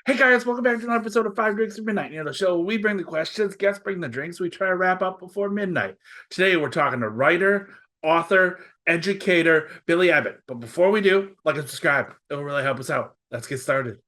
Hey guys, welcome back to another episode of Five Drinks at Midnight. The show we bring the questions, guests bring the drinks. We try to wrap up before midnight. Today we're talking to writer, author, educator Billy Abbott. But before we do, like and subscribe. It'll really help us out. Let's get started.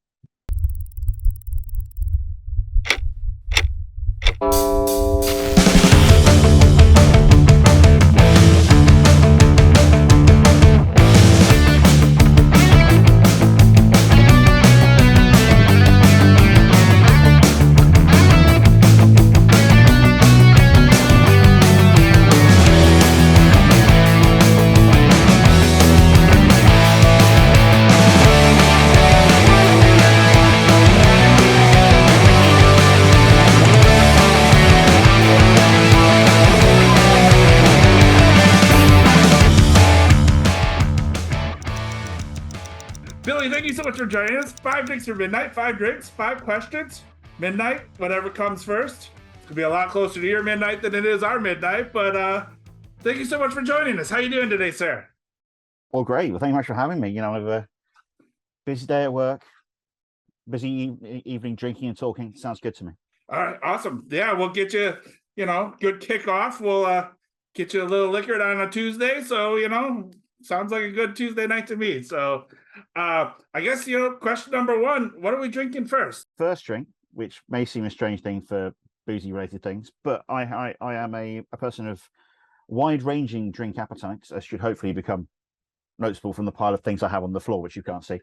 Billy, thank you so much for joining us. Five drinks for midnight, five drinks, five questions. Midnight, whatever comes first. It's gonna be a lot closer to your midnight than it is our midnight, but thank you so much for joining us. How you doing today, sir? Well, great. Well, thank you much for having me. I've a busy day at work, busy evening drinking and talking. Sounds good to me. All right, awesome. Yeah, we'll get you, good kickoff. We'll get you a little liquor on a Tuesday. So, sounds like a good Tuesday night to me. So I guess, question number one, what are we drinking first? First drink, which may seem a strange thing for boozy related things, but I am a person of wide-ranging drink appetites, as should hopefully become noticeable from the pile of things I have on the floor, which you can't see.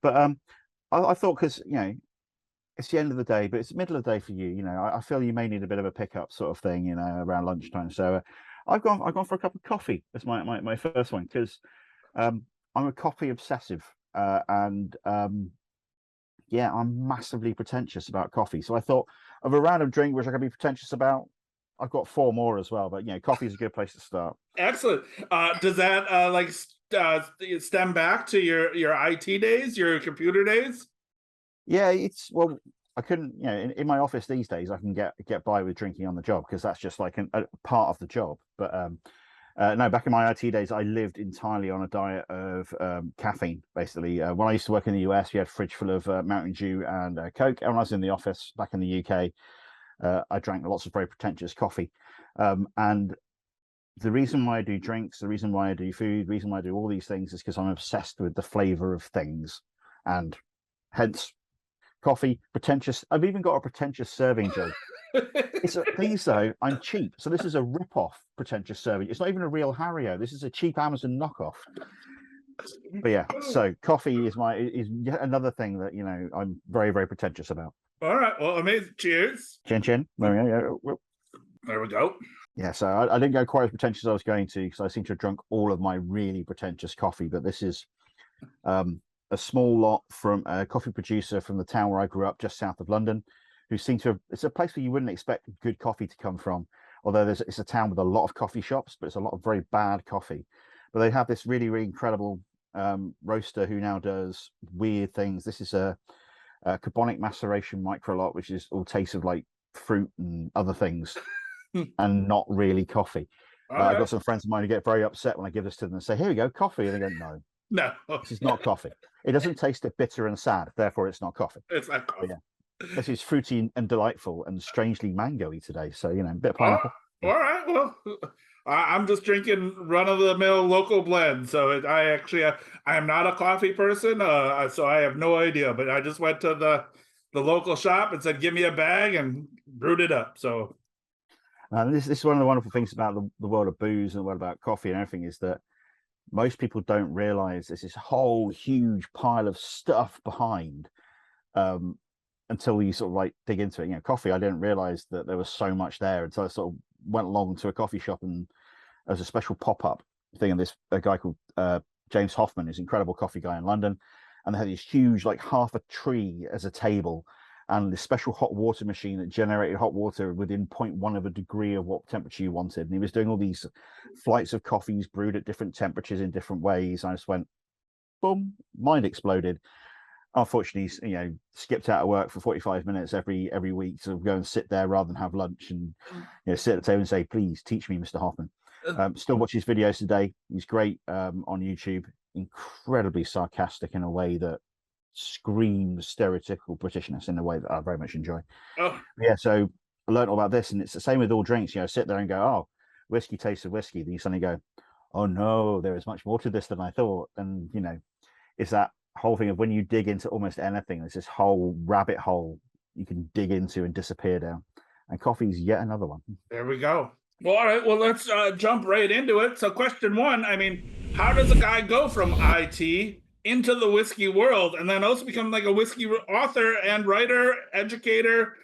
But I thought, because it's the end of the day, but it's the middle of the day for you. I feel you may need a bit of a pickup sort of thing, around lunchtime. So I've gone for a cup of coffee as my first one, because I'm a coffee obsessive, and yeah, I'm massively pretentious about coffee. So I thought of a random drink which I can be pretentious about. I've got four more as well, but coffee is a good place to start. Excellent. Does that stem back to your IT days, your computer days? Yeah, well, I couldn't, in my office these days, I can get by with drinking on the job, because that's just like a part of the job. But no, back in my IT days, I lived entirely on a diet of caffeine, basically. When I used to work in the US, we had a fridge full of Mountain Dew and Coke. And when I was in the office back in the UK, I drank lots of very pretentious coffee. And the reason why I do drinks, the reason why I do food, the reason why I do all these things is because I'm obsessed with the flavor of things. And hence, coffee, pretentious. I've even got a pretentious serving jug. Please though, I'm cheap, so this is a rip-off pretentious serving. It's not even a real Hario. This is a cheap Amazon knockoff. But yeah, so coffee is yet another thing that I'm very, very pretentious about. All right, well, amazing. Cheers. Chin chin. There we go. Yeah, so I didn't go quite as pretentious as I was going to, because I seem to have drunk all of my really pretentious coffee. But this is a small lot from a coffee producer from the town where I grew up, just south of London, who seem to have, it's a place where you wouldn't expect good coffee to come from, although it's a town with a lot of coffee shops, but it's a lot of very bad coffee. But they have this really, really incredible roaster who now does weird things. This is a carbonic maceration micro lot, which is all tastes of like fruit and other things and not really coffee. I've got some friends of mine who get very upset when I give this to them and say, here we go, coffee. And they go, no, this is not coffee. It doesn't taste bitter and sad, therefore it's not coffee. It's not coffee. But yeah, this is fruity and delightful and strangely mango-y today. So, a bit of pineapple. All right, well, I'm just drinking run-of-the-mill local blend. So I am not a coffee person, so I have no idea. But I just went to the local shop and said, give me a bag, and brewed it up. So this is one of the wonderful things about the world of booze and the world about coffee and everything, is that most people don't realize there's this whole huge pile of stuff behind until you sort of like dig into it. Coffee, I didn't realize that there was so much there until I sort of went along to a coffee shop, and there was a special pop-up thing of a guy called James Hoffman, who's an incredible coffee guy in London, and they had this huge, like half a tree as a table, and this special hot water machine that generated hot water within 0.1 of a degree of what temperature you wanted. And he was doing all these flights of coffees brewed at different temperatures in different ways. I just went, boom, mind exploded. Unfortunately, skipped out of work for 45 minutes every week to go and sit there rather than have lunch, and sit at the table and say, please teach me, Mr. Hoffman. Still watch his videos today. He's great on YouTube, incredibly sarcastic in a way that screams stereotypical Britishness in a way that I very much enjoy. Oh, Yeah, so I learned all about this, and it's the same with all drinks. Sit there and go, oh, whiskey tastes of whiskey. Then you suddenly go, oh no, there is much more to this than I thought. And it's that whole thing of when you dig into almost anything, there's this whole rabbit hole you can dig into and disappear down. And coffee's yet another one. there we go. Well, all right. Well, let's jump right into it. So, question one, I mean, how does a guy go from IT into the whiskey world and then also become like a whiskey author and writer, educator,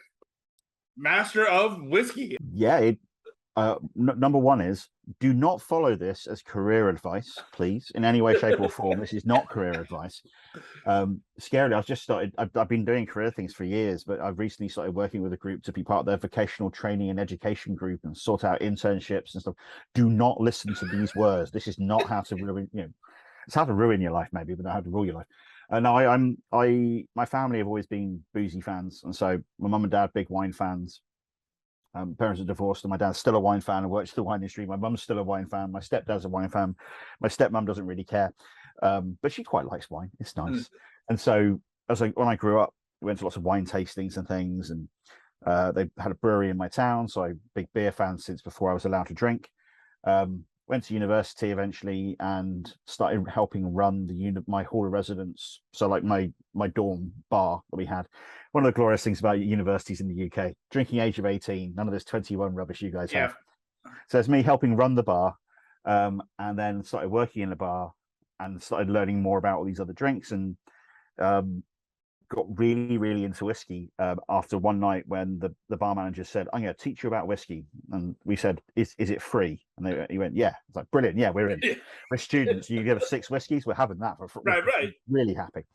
master of whiskey? Yeah, number one is, do not follow this as career advice, please, in any way, shape, or form. This is not career advice. Scarily, I've been doing career things for years, but I've recently started working with a group to be part of their vocational training and education group and sort out internships and stuff. Do not listen to these words. This is not how to ruin, it's how to ruin your life, maybe, but not how to rule your life. No, my family have always been boozy fans, and so my mum and dad, big wine fans. Parents are divorced, and my dad's still a wine fan and works in the wine industry. My mum's still a wine fan. My stepdad's a wine fan. My stepmom doesn't really care, but she quite likes wine. It's nice. And so, when I grew up, we went to lots of wine tastings and things, and they had a brewery in my town, so I'm a big beer fan since before I was allowed to drink. Went to university eventually and started helping run my hall of residence. So like my dorm bar that we had. One of the glorious things about universities in the UK, drinking age of 18, none of this 21 rubbish you guys have. So it's me helping run the bar, and then started working in the bar and started learning more about all these other drinks, and got really, really into whiskey after one night when the bar manager said, I'm going to teach you about whiskey. And we said, is it free? And he went, yeah. It's like, brilliant. Yeah, we're in. We're students. You give us 6 whiskeys. We're having that. We're really happy.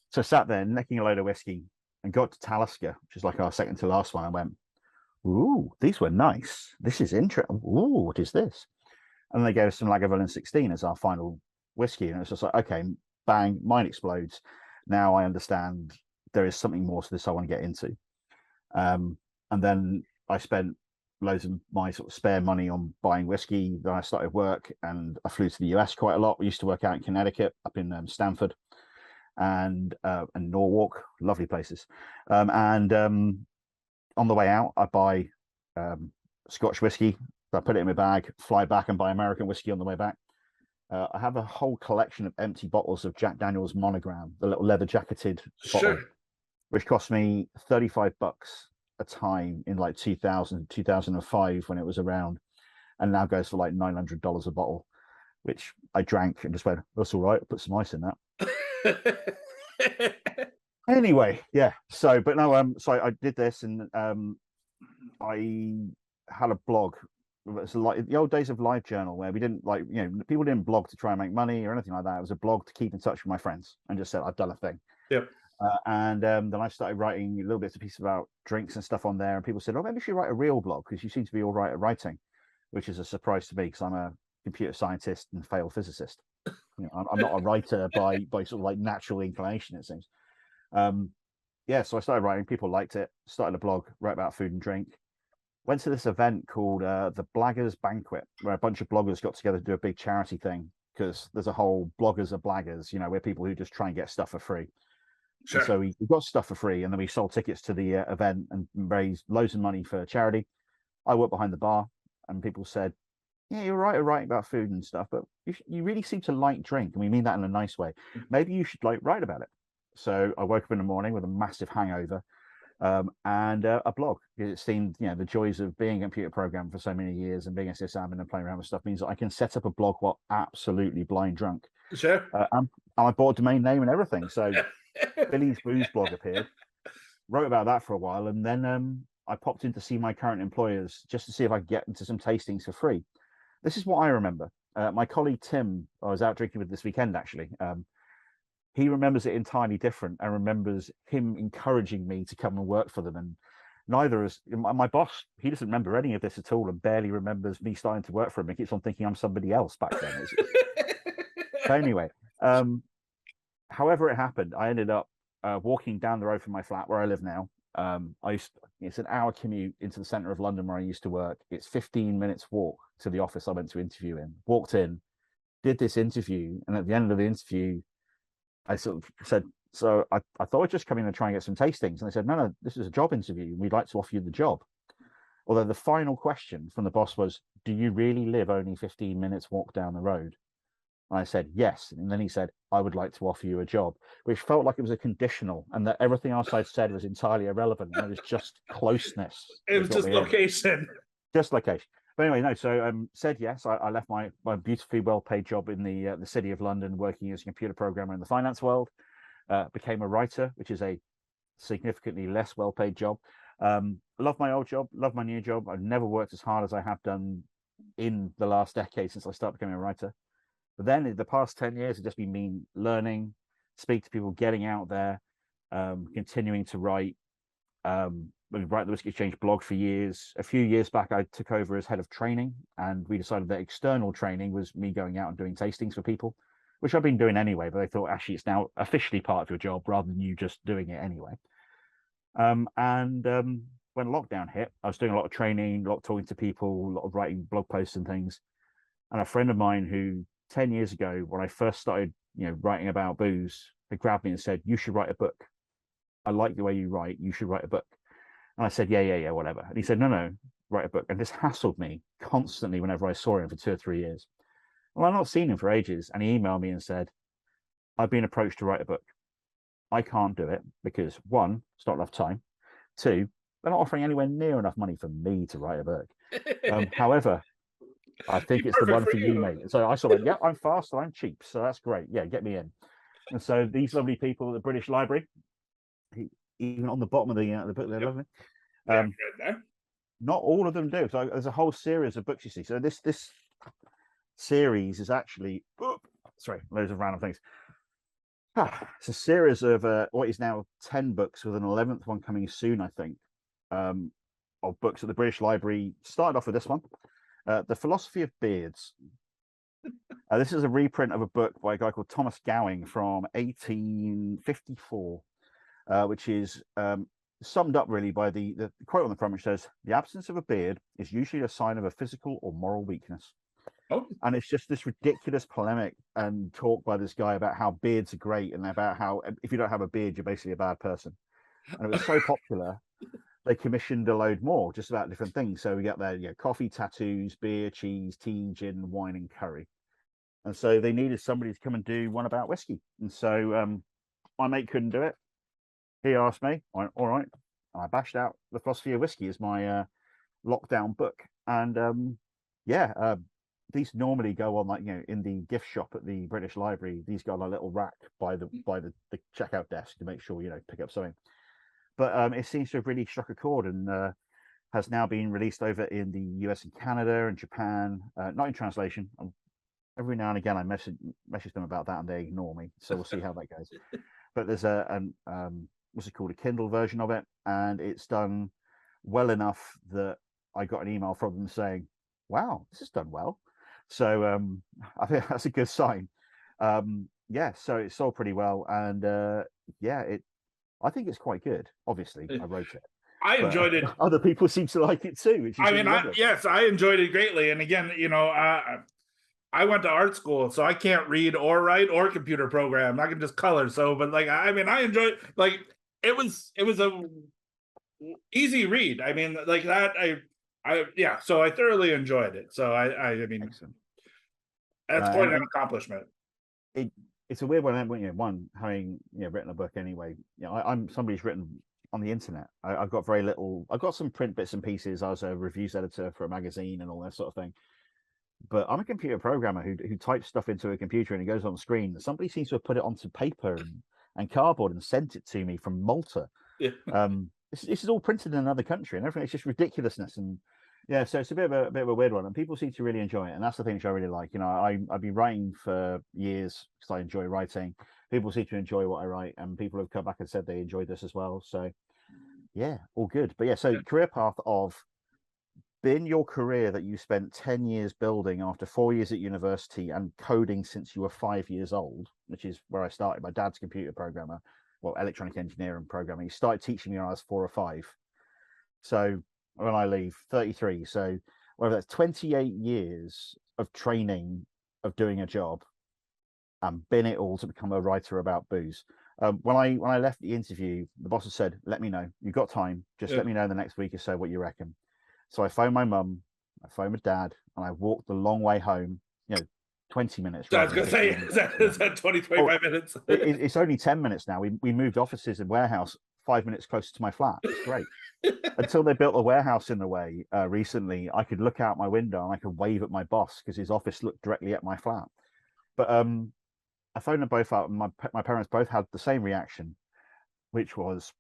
So I sat there necking a load of whiskey and got to Talisker, which is like our second to last one. I went, ooh, these were nice. This is interesting. Ooh, what is this? And they gave us some Lagavulin 16 as our final whiskey. And it's just like, okay, bang, mind explodes. Now I understand there is something more to this I want to get into. And then I spent loads of my sort of spare money on buying whiskey. Then I started work and I flew to the US quite a lot. We used to work out in Connecticut, up in Stamford and Norwalk, lovely places. And on the way out, I buy Scotch whiskey. I put it in my bag, fly back and buy American whiskey on the way back. I have a whole collection of empty bottles of Jack Daniel's Monogram, the little leather jacketed bottle, which cost me $35 a time in like 2000, 2005 when it was around, and now goes for like $900 a bottle, which I drank and just went, that's all right, put some ice in that. Anyway, yeah. So, but no, so I did this, and I had a blog. It's like the old days of LiveJournal, where we didn't people didn't blog to try and make money or anything like that. It was a blog to keep in touch with my friends and just said, I've done a thing. Yep. And then I started writing little bits of pieces about drinks and stuff on there. And people said, oh, maybe you should write a real blog because you seem to be all right at writing, which is a surprise to me because I'm a computer scientist and failed physicist. I'm not a writer by sort of like natural inclination, it seems. Yeah, so I started writing. People liked it. Started a blog, wrote about food and drink. Went to this event called the Blaggers Banquet, where a bunch of bloggers got together to do a big charity thing, because there's a whole bloggers are blaggers, we're people who just try and get stuff for free. Sure. And so we got stuff for free, and then we sold tickets to the event and raised loads of money for charity. I worked behind the bar, and people said, yeah, you're right at writing about food and stuff, but you really seem to like drink, and we mean that in a nice way. Maybe you should write about it. So I woke up in the morning with a massive hangover. And a blog. It seemed, the joys of being a computer programmer for so many years and being a sysadmin and playing around with stuff means that I can set up a blog while absolutely blind drunk. Sure. And I bought a domain name and everything. So Billy's Booze blog appeared. Wrote about that for a while, and then I popped in to see my current employers just to see if I could get into some tastings for free. This is what I remember. My colleague Tim, I was out drinking with this weekend actually. He remembers it entirely different and remembers him encouraging me to come and work for them. And neither is my boss. He doesn't remember any of this at all and barely remembers me starting to work for him. He keeps on thinking I'm somebody else back then. So anyway, however it happened, I ended up walking down the road from my flat where I live now. It's an hour commute into the center of London where I used to work. It's 15 minutes walk to the office I went to interview in. Walked in, did this interview, and at the end of the interview, I sort of said, So I thought I'd just come in and try and get some tastings. And they said, no, this is a job interview. We'd like to offer you the job. Although the final question from the boss was, do you really live only 15 minutes walk down the road? And I said, yes. And then he said, I would like to offer you a job, which felt like it was a conditional and that everything else I'd said was entirely irrelevant. And it was just closeness. It was just location. Just location. But anyway, no, so said yes. I left my beautifully well-paid job in the city of London working as a computer programmer in the finance world, became a writer, which is a significantly less well-paid job. Love my old job, love my new job. I've never worked as hard as I have done in the last decade since I started becoming a writer. But then in the past 10 years, it's just been me learning, speak to people, getting out there, continuing to write. We write the Whisky Exchange blog for years. A few years back, I took over as head of training, and we decided that external training was me going out and doing tastings for people, which I've been doing anyway, but I thought actually it's now officially part of your job rather than you just doing it anyway. When lockdown hit, I was doing a lot of training, a lot of talking to people, a lot of writing blog posts and things. And a friend of mine who 10 years ago, when I first started, writing about booze, they grabbed me and said, you should write a book. I like the way you write. You should write a book. And I said, yeah, whatever. And he said, no, write a book. And this hassled me constantly whenever I saw him for 2 or 3 years. Well, I've not seen him for ages. And he emailed me and said, I've been approached to write a book. I can't do it because 1, it's not enough time. 2, they're not offering anywhere near enough money for me to write a book. However, I think it's the one for you, mate. So I sort of went, yeah, I'm fast and I'm cheap. So that's great. Yeah, get me in. And so these lovely people at the British Library, even on the bottom of the book, they're lovely. Not all of them do. So there's a whole series of books, you see. So this series is actually, loads of random things. It's a series of what is now 10 books, with an 11th one coming soon, I think, of books at the British Library. Started off with this one, The Philosophy of Beards. This is a reprint of a book by a guy called Thomas Gowing from 1854, which is summed up really by the quote on the front, which says, the absence of a beard is usually a sign of a physical or moral weakness. Oh. And it's just this ridiculous polemic and talk by this guy about how beards are great and about how if you don't have a beard, you're basically a bad person. And it was so popular, they commissioned a load more just about different things. So we got there, coffee, tattoos, beer, cheese, tea, gin, wine, and curry. And so they needed somebody to come and do one about whiskey. And so my mate couldn't do it. He asked me, all right. And I bashed out The Philosophy of Whisky as my lockdown book. And these normally go on in the gift shop at the British Library. These got a little rack by the checkout desk to make sure pick up something. But it seems to have really struck a chord and has now been released over in the US and Canada and Japan, not in translation. Every now and again I message them about that and they ignore me, so we'll see how that goes. But there's what's it called, a Kindle version of it, and it's done well enough that I got an email from them saying, wow, this is done well. So I think that's a good sign. So it sold pretty well, and I think it's quite good. Obviously, I wrote it. I enjoyed it. Other people seem to like it too. Which is I enjoyed it greatly. And again, I went to art school, so I can't read or write or computer program. I can just color. So, but I enjoyed it was a easy read. So I thoroughly enjoyed it. So Excellent. That's quite an accomplishment. It's a weird one, having written a book anyway. I'm somebody who's written on the internet. I've got very little. I've got some print bits and pieces. I was a reviews editor for a magazine and all that sort of thing. But I'm a computer programmer who types stuff into a computer and it goes on the screen. Somebody seems to have put it onto paper and cardboard and sent it to me from Malta. Yeah. This is all printed in another country and everything. It's just ridiculousness. And so it's a bit of a weird one, and people seem to really enjoy it. And that's the thing which I really like. I've been writing for years because I enjoy writing. People seem to enjoy what I write, and people have come back and said they enjoyed this as well. So all good. But career path of been your career that you spent 10 years building after 4 years at university and coding since you were 5 years old, which is where I started. My dad's computer programmer, electronic engineer and programming. He started teaching me when I was 4 or 5. So when I leave, 33. So whether that's 28 years of training, of doing a job, and been it all to become a writer about booze. When I left the interview, the boss had said, "Let me know. You've got time. Just let me know in the next week or so what you reckon." So I phoned my mum, I phoned my dad, and I walked the long way home. 20 minutes I rather was than gonna say, 15 minutes. is that 20, 25 minutes? It's only 10 minutes now. We moved offices and warehouse 5 minutes closer to my flat. It's great. Until they built a warehouse in the way recently, I could look out my window and I could wave at my boss because his office looked directly at my flat. But I phoned them both up, and my parents both had the same reaction, which was,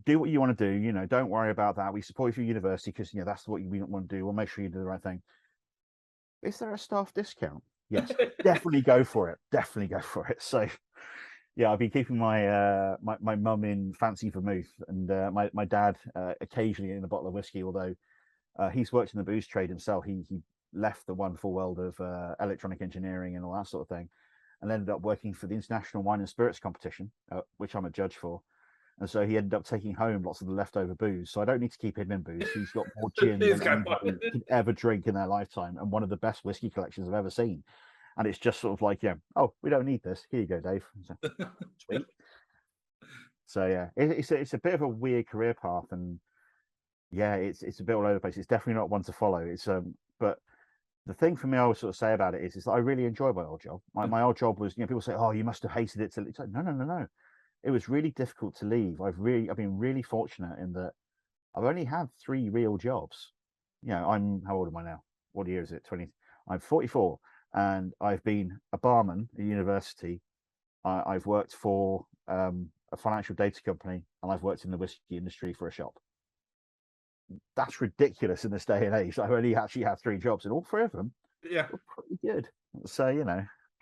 do what you want to do. Don't worry about that. We support you for university because that's what we want to do. We'll make sure you do the right thing. Is there a staff discount? Yes, definitely go for it. Definitely go for it. So, yeah, I've been keeping my my mum in fancy vermouth, and my dad occasionally in a bottle of whiskey. Although he's worked in the booze trade himself, he left the wonderful world of electronic engineering and all that sort of thing, and ended up working for the International Wine and Spirits Competition, which I'm a judge for. And so he ended up taking home lots of the leftover booze. So I don't need to keep him in booze. He's got more gin than anybody could ever drink in their lifetime, and one of the best whiskey collections I've ever seen. And it's just sort of like, oh, we don't need this. Here you go, Dave. So, sweet. So yeah, it's a bit of a weird career path, and yeah, it's a bit all over the place. It's definitely not one to follow. It's but the thing for me, I always sort of say about it is that I really enjoy my old job. My old job was, people say, oh, you must have hated it. It's like, no. It was really difficult to leave. I've been really fortunate in that I've only had 3 real jobs. I'm, how old am I now? What year is it? 20. I'm 44, and I've been a barman at university. I've worked for a financial data company, and I've worked in the whiskey industry for a shop. That's ridiculous in this day and age. I've only actually had 3 jobs, and all 3 of them were pretty good. So,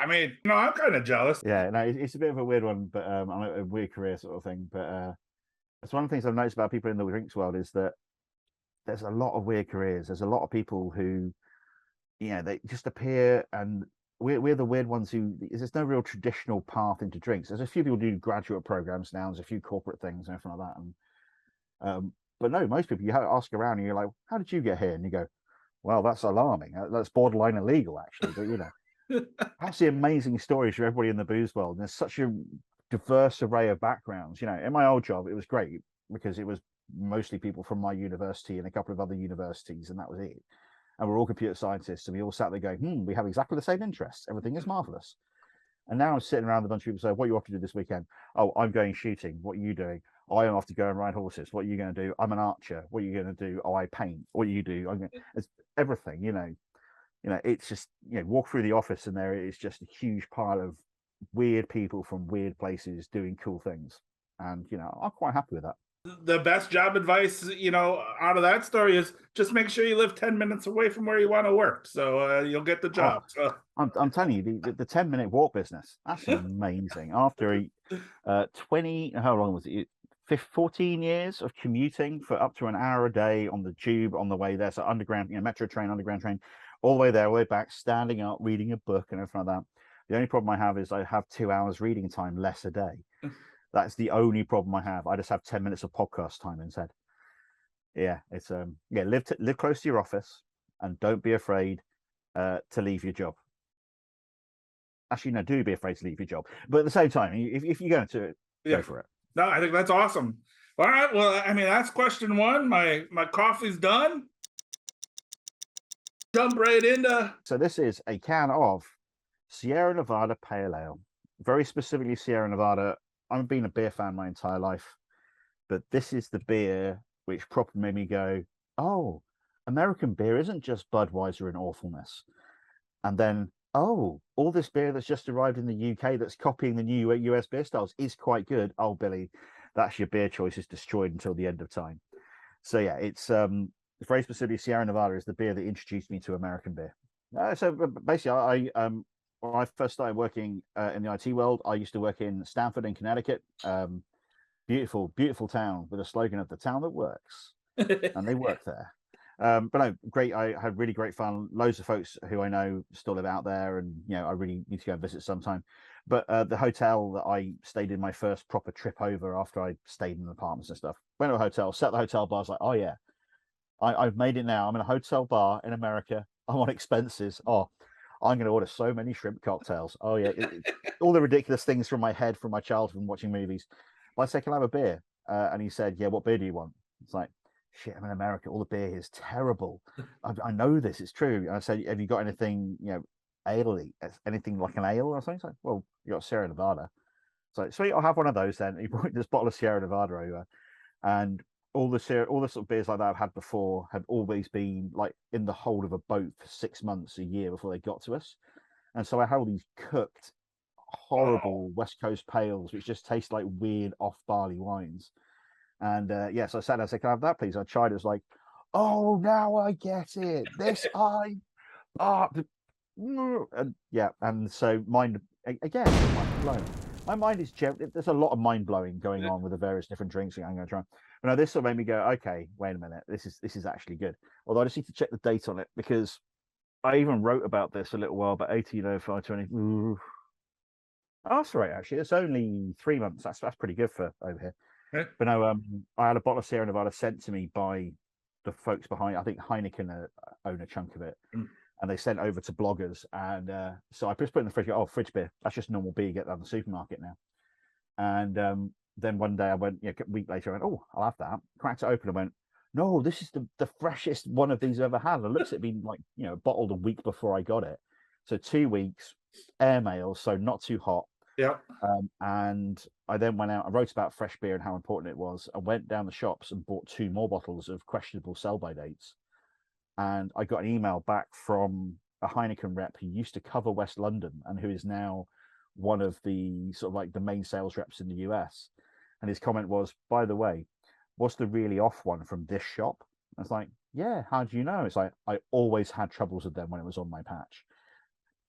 I mean, I'm kind of jealous. Yeah, no, it's a bit of a weird one, but a weird career sort of thing. But it's one of the things I've noticed about people in the drinks world is that there's a lot of weird careers. There's a lot of people who, they just appear, and we're the weird ones who there's no real traditional path into drinks. There's a few people who do graduate programs now. There's a few corporate things and everything like that. And but no, most people you ask around and you're like, how did you get here? And you go, well, that's alarming. That's borderline illegal, actually. But that's the amazing stories for everybody in the booze world. And there's such a diverse array of backgrounds. In my old job, it was great because it was mostly people from my university and a couple of other universities, and that was it. And we're all computer scientists, and we all sat there going, we have exactly the same interests. Everything is marvelous. And now I'm sitting around with a bunch of people saying, what are you off to do this weekend? Oh, I'm going shooting. What are you doing? Oh, I'm off to go and ride horses. What are you going to do? I'm an archer. What are you going to do? Oh, I paint. What do you do? It's everything, it's just, walk through the office and there is just a huge pile of weird people from weird places doing cool things. And, I'm quite happy with that. The best job advice, out of that story is just make sure you live 10 minutes away from where you want to work. So you'll get the job. Oh, I'm telling you, the 10-minute walk business, that's amazing. After 20, how long was it? 14 years of commuting for up to an hour a day on the tube on the way there. So underground, metro train, underground train, all the way there, all the way back, standing up, reading a book and everything like that. The only problem I have is I have 2 hours reading time less a day. That's the only problem I have. I just have 10 minutes of podcast time instead. Yeah, it's live close to your office and don't be afraid to leave your job. Actually, no, do be afraid to leave your job. But at the same time, if you're going to go for it. No, I think that's awesome. All right. Well, I mean, that's question 1. My coffee's done. Jump right into. So this is a can of Sierra Nevada Pale Ale. Very specifically Sierra Nevada. I've been a beer fan my entire life, but this is the beer which properly made me go, oh, American beer isn't just Budweiser and awfulness. And then, oh, all this beer that's just arrived in the UK that's copying the new US beer styles is quite good. Oh, Billy, that's your beer choice is destroyed until the end of time. So yeah, it's very specifically Sierra Nevada is the beer that introduced me to American beer. So basically, when I first started working in the IT world, I used to work in Stamford in Connecticut. Beautiful, beautiful town with a slogan of the town that works. And they work there. But no, great. I had really great fun. Loads of folks who I know still live out there, and I really need to go and visit sometime. But the hotel that I stayed in my first proper trip over after I stayed in apartments and stuff, went to a hotel, set the hotel bar. I was like, oh yeah, I've made it now. I'm in a hotel bar in America. I'm on expenses. Oh, I'm going to order so many shrimp cocktails. Oh yeah, all the ridiculous things from my head, from my childhood, from watching movies. But I said, can I have a beer? And he said, yeah, what beer do you want? It's like, shit, I'm in America. All the beer here is terrible. I know this. It's true. And I said, have you got anything, ale-y, anything like an ale or something? It's like, well, you got Sierra Nevada. So sweet, I'll have one of those then. He brought this bottle of Sierra Nevada over, and all the sort of beers like that I've had before had always been like in the hold of a boat for 6 months, a year before they got to us. And so I had all these cooked, horrible West Coast pales, which just taste like weird off barley wines. And yes, I said, can I have that, please? I tried. It was like, oh, now I get it. This and yeah, and so mind again, mind blown. My mind is there's a lot of mind blowing going on with the various different drinks I'm going to try. But no, this sort of made me go, okay, wait a minute, this is actually good. Although I just need to check the date on it, because I even wrote about this a little while, but 180520. Oh, that's right, actually. It's only 3 months. That's pretty good for over here. Yeah. But no, I had a bottle of Sierra Nevada sent to me by the folks behind. I think Heineken own a chunk of it. And they sent over to bloggers, and so I just put in the fridge. Oh, fridge beer. That's just normal beer you get down the supermarket now. And then one day I went, a week later, I went, oh, I'll have that. Cracked it open and went, no, this is the freshest one of these I've ever had. And it looks at it being like, bottled a week before I got it. So 2 weeks, airmail, so not too hot. Yeah. And I then went out. I wrote about fresh beer and how important it was. I went down the shops and bought 2 more bottles of questionable sell-by dates. And I got an email back from a Heineken rep who used to cover West London and who is now one of the sort of like the main sales reps in the US. And his comment was, by the way, what's the really off one from this shop? I was like, yeah, how do you know? It's like, I always had troubles with them when it was on my patch.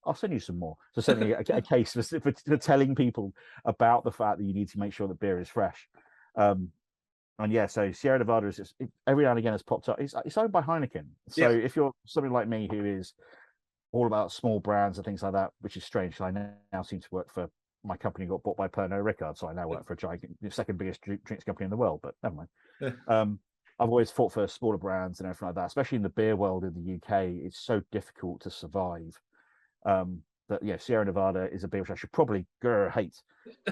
I'll send you some more. So send me a case for telling people about the fact that you need to make sure that beer is fresh. And yeah, so Sierra Nevada is just, every now and again has popped up. It's owned by Heineken. So if you're somebody like me who is all about small brands and things like that, which is strange, I now seem to work for, my company got bought by Pernod Ricard, so I now work for the second biggest drinks company in the world, but never mind. I've always fought for smaller brands and everything like that, especially in the beer world in the UK. It's so difficult to survive. That Sierra Nevada is a beer which I should probably hate,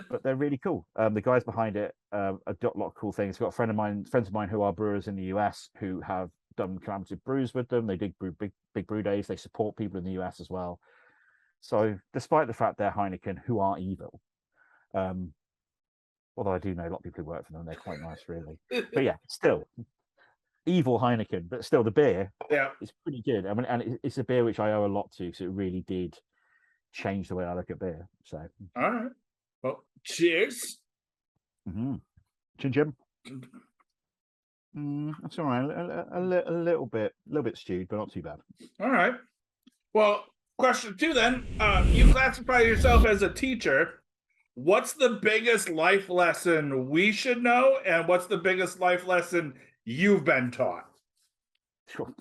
but they're really cool. The guys behind it have got a lot of cool things. I've got friends of mine who are brewers in the US who have done collaborative brews with them. They do big brew days. They support people in the US as well. So despite the fact they're Heineken, who are evil, although I do know a lot of people who work for them, they're quite nice, really. But yeah, still evil Heineken, but still the beer, it's pretty good. I mean, and it's a beer which I owe a lot to, because it really did change the way I look at beer. So, all right. Well, cheers. Chin Jim. That's all right. A little bit stewed, but not too bad. All right. Well, question 2 then. You classify yourself as a teacher. What's the biggest life lesson we should know, and what's the biggest life lesson you've been taught? Sure.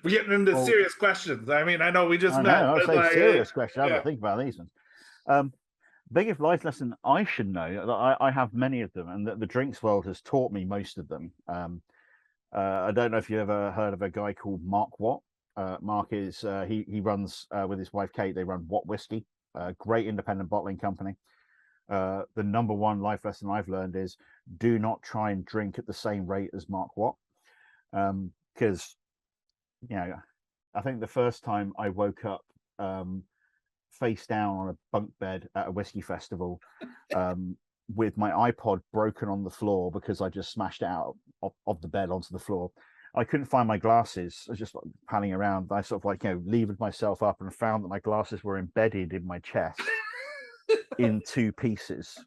We're getting into serious questions. I mean, I know we just met. I say serious question. I have to think about these ones. Biggest life lesson I should know, that I have many of them, and that the drinks world has taught me most of them. I don't know if you ever heard of a guy called Mark Watt. Mark is he runs with his wife Kate. They run Watt Whisky, a great independent bottling company. The number one life lesson I've learned is, do not try and drink at the same rate as Mark Watt, because I think the first time I woke up face down on a bunk bed at a whiskey festival with my iPod broken on the floor because I just smashed it out of the bed onto the floor. I couldn't find my glasses. I was just like panning around. I sort of levered myself up and found that my glasses were embedded in my chest in 2 pieces.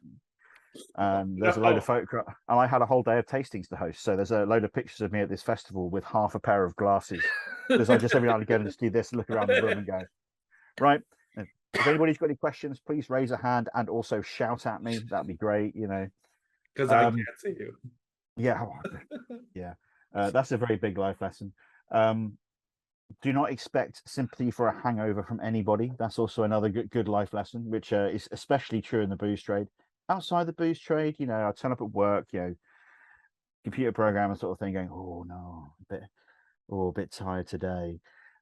There's a load of photographs, and I had a whole day of tastings to host. So there's a load of pictures of me at this festival with half a pair of glasses, because I just every now and again just do this, look around the room and go, right. If anybody's got any questions, please raise a hand and also shout at me. That'd be great, Because I can't see you. Yeah. Yeah. That's a very big life lesson. Do not expect sympathy for a hangover from anybody. That's also another good life lesson, which is especially true in the booze trade. Outside the booze trade, I turn up at work, computer programmer sort of thing, going, oh no, a bit tired today.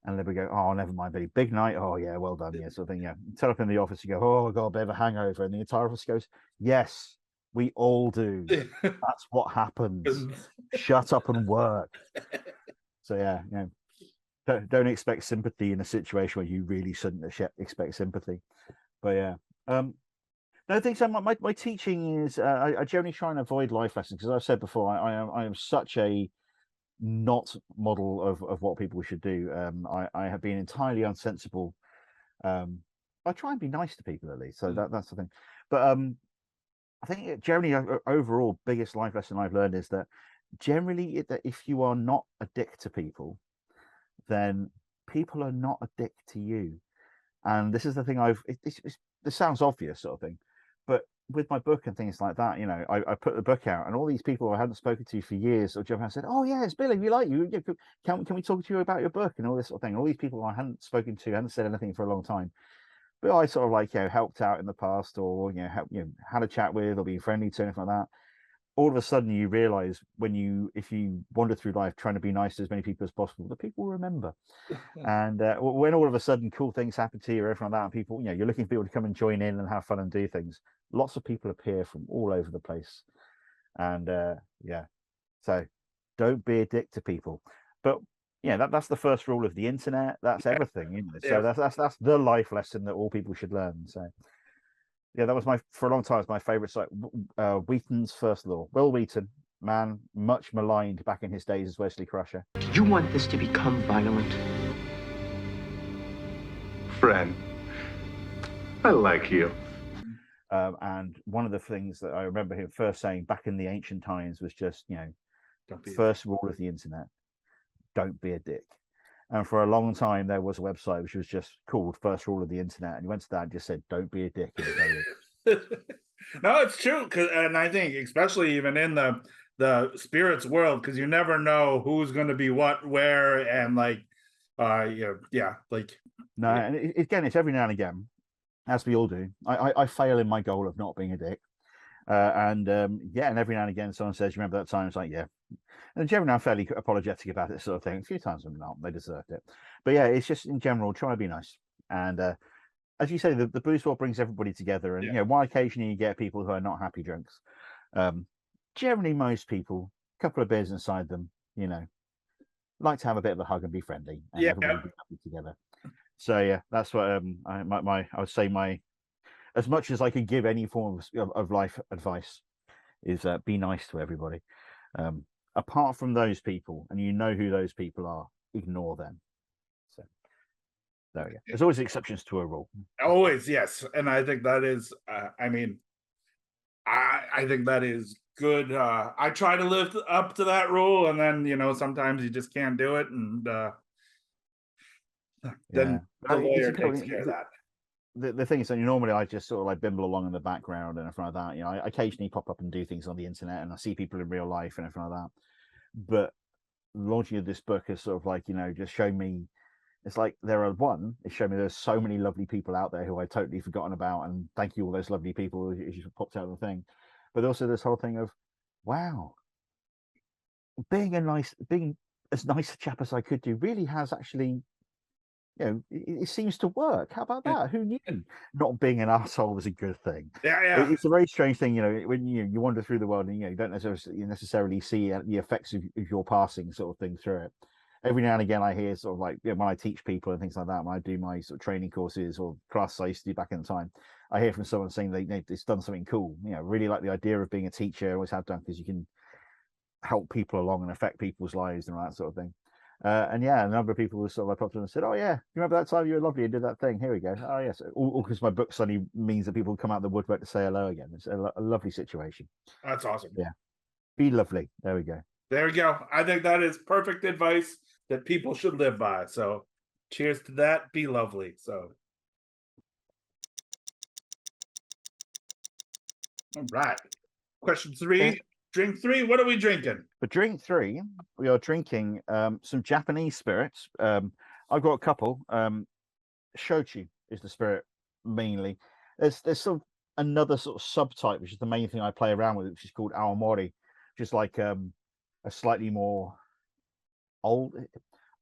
And then we go, oh, never mind, Billy. Big night. Oh, yeah, well done. Yeah, sort of thing. Yeah. Turn up in the office, you go, oh, I got a bit of a hangover. And the entire office goes, yes, we all do. That's what happens. Shut up and work. So, yeah, don't expect sympathy in a situation where you really shouldn't expect sympathy. But, yeah. No, I think so. My teaching is, I generally try and avoid life lessons because I've said before, I am such a not model of what people should do. I have been entirely unsensible. I try and be nice to people at least, so that's the thing. But I think generally overall biggest life lesson I've learned is that generally that if you are not a dick to people, then people are not a dick to you. And this is the thing this sounds obvious sort of thing, but with my book and things like that, I put the book out and all these people I hadn't spoken to for years or jump out and said, oh yeah, it's Billy, we like you. Can we talk to you about your book and all this sort of thing? And all these people I hadn't spoken to, hadn't said anything for a long time. But I sort of helped out in the past or had a chat with or being friendly to anything like that. All of a sudden you realize if you wander through life trying to be nice to as many people as possible, the people will remember. And when all of a sudden cool things happen to you or everything like that, and people, you're looking for people to come and join in and have fun and do things, lots of people appear from all over the place. And so don't be a dick to people. But that's the first rule of the internet. That's everything, so that's the life lesson that all people should learn. So that was for a long time, it's my favorite site. Wheaton's First Law. Will Wheaton, man, much maligned back in his days as Wesley Crusher. Do you want this to become violent? Friend, I like you. And one of the things that I remember him first saying back in the ancient times was just, first rule of the internet, don't be a dick. And for a long time, there was a website which was just called First Rule of the Internet. And you went to that and just said, don't be a dick. No, it's true. And I think, especially even in the spirits world, because you never know who's going to be what, where, and No, and again, it's every now and again, as we all do. I fail in my goal of not being a dick. And every now and again, someone says, you remember that time? It's like, yeah. And generally, I'm fairly apologetic about it, sort of thing. A few times I'm not, they deserved it. But yeah, it's just in general, try to be nice. And as you say, the booze world brings everybody together. And while occasionally you get people who are not happy drunks, generally most people, a couple of beers inside them, like to have a bit of a hug and be friendly, and everybody be happy together. So that's what I would say as much as I can give any form of life advice is be nice to everybody. Apart from those people, and who those people are, ignore them. So there we go. There's always exceptions to a rule. Always, yes. And I think that is, I think that is good. I try to live up to that rule, and then, sometimes you just can't do it. And then the lawyer takes care of that. The thing is that normally I just sort of bimble along in the background and everything like that. I occasionally pop up and do things on the internet, and I see people in real life and everything like that. But launching of this book has sort of just shown me, it's like it's shown me there's so many lovely people out there who I've totally forgotten about, and thank you all those lovely people as you popped out of the thing. But also this whole thing of, wow, being as nice a chap as I could do really has actually, it seems to work. How about that? Who knew not being an asshole was a good thing? Yeah. It's a very strange thing, when you wander through the world and you don't necessarily see the effects of your passing sort of thing through it. Every now and again, I hear sort of when I teach people and things like that, when I do my sort of training courses or classes I used to do back in the time, I hear from someone saying they've done something cool. Really like the idea of being a teacher. I always have done, because you can help people along and affect people's lives and all that sort of thing. And a number of people were sort of popped in and said, oh yeah, you remember that time you were lovely and did that thing? Here we go. Oh yes. All because my book suddenly means that people come out of the woodwork to say hello again. It's a lovely situation. That's awesome. Yeah. Be lovely. There we go. There we go. I think that is perfect advice that people should live by. So cheers to that. Be lovely. So all right. Question 3. Drink 3. What are we drinking? For drink 3, we are drinking some Japanese spirits. I've got a couple. Shochu is the spirit mainly. There's sort of another sort of subtype, which is the main thing I play around with, which is called Aomori, which is like a slightly more old.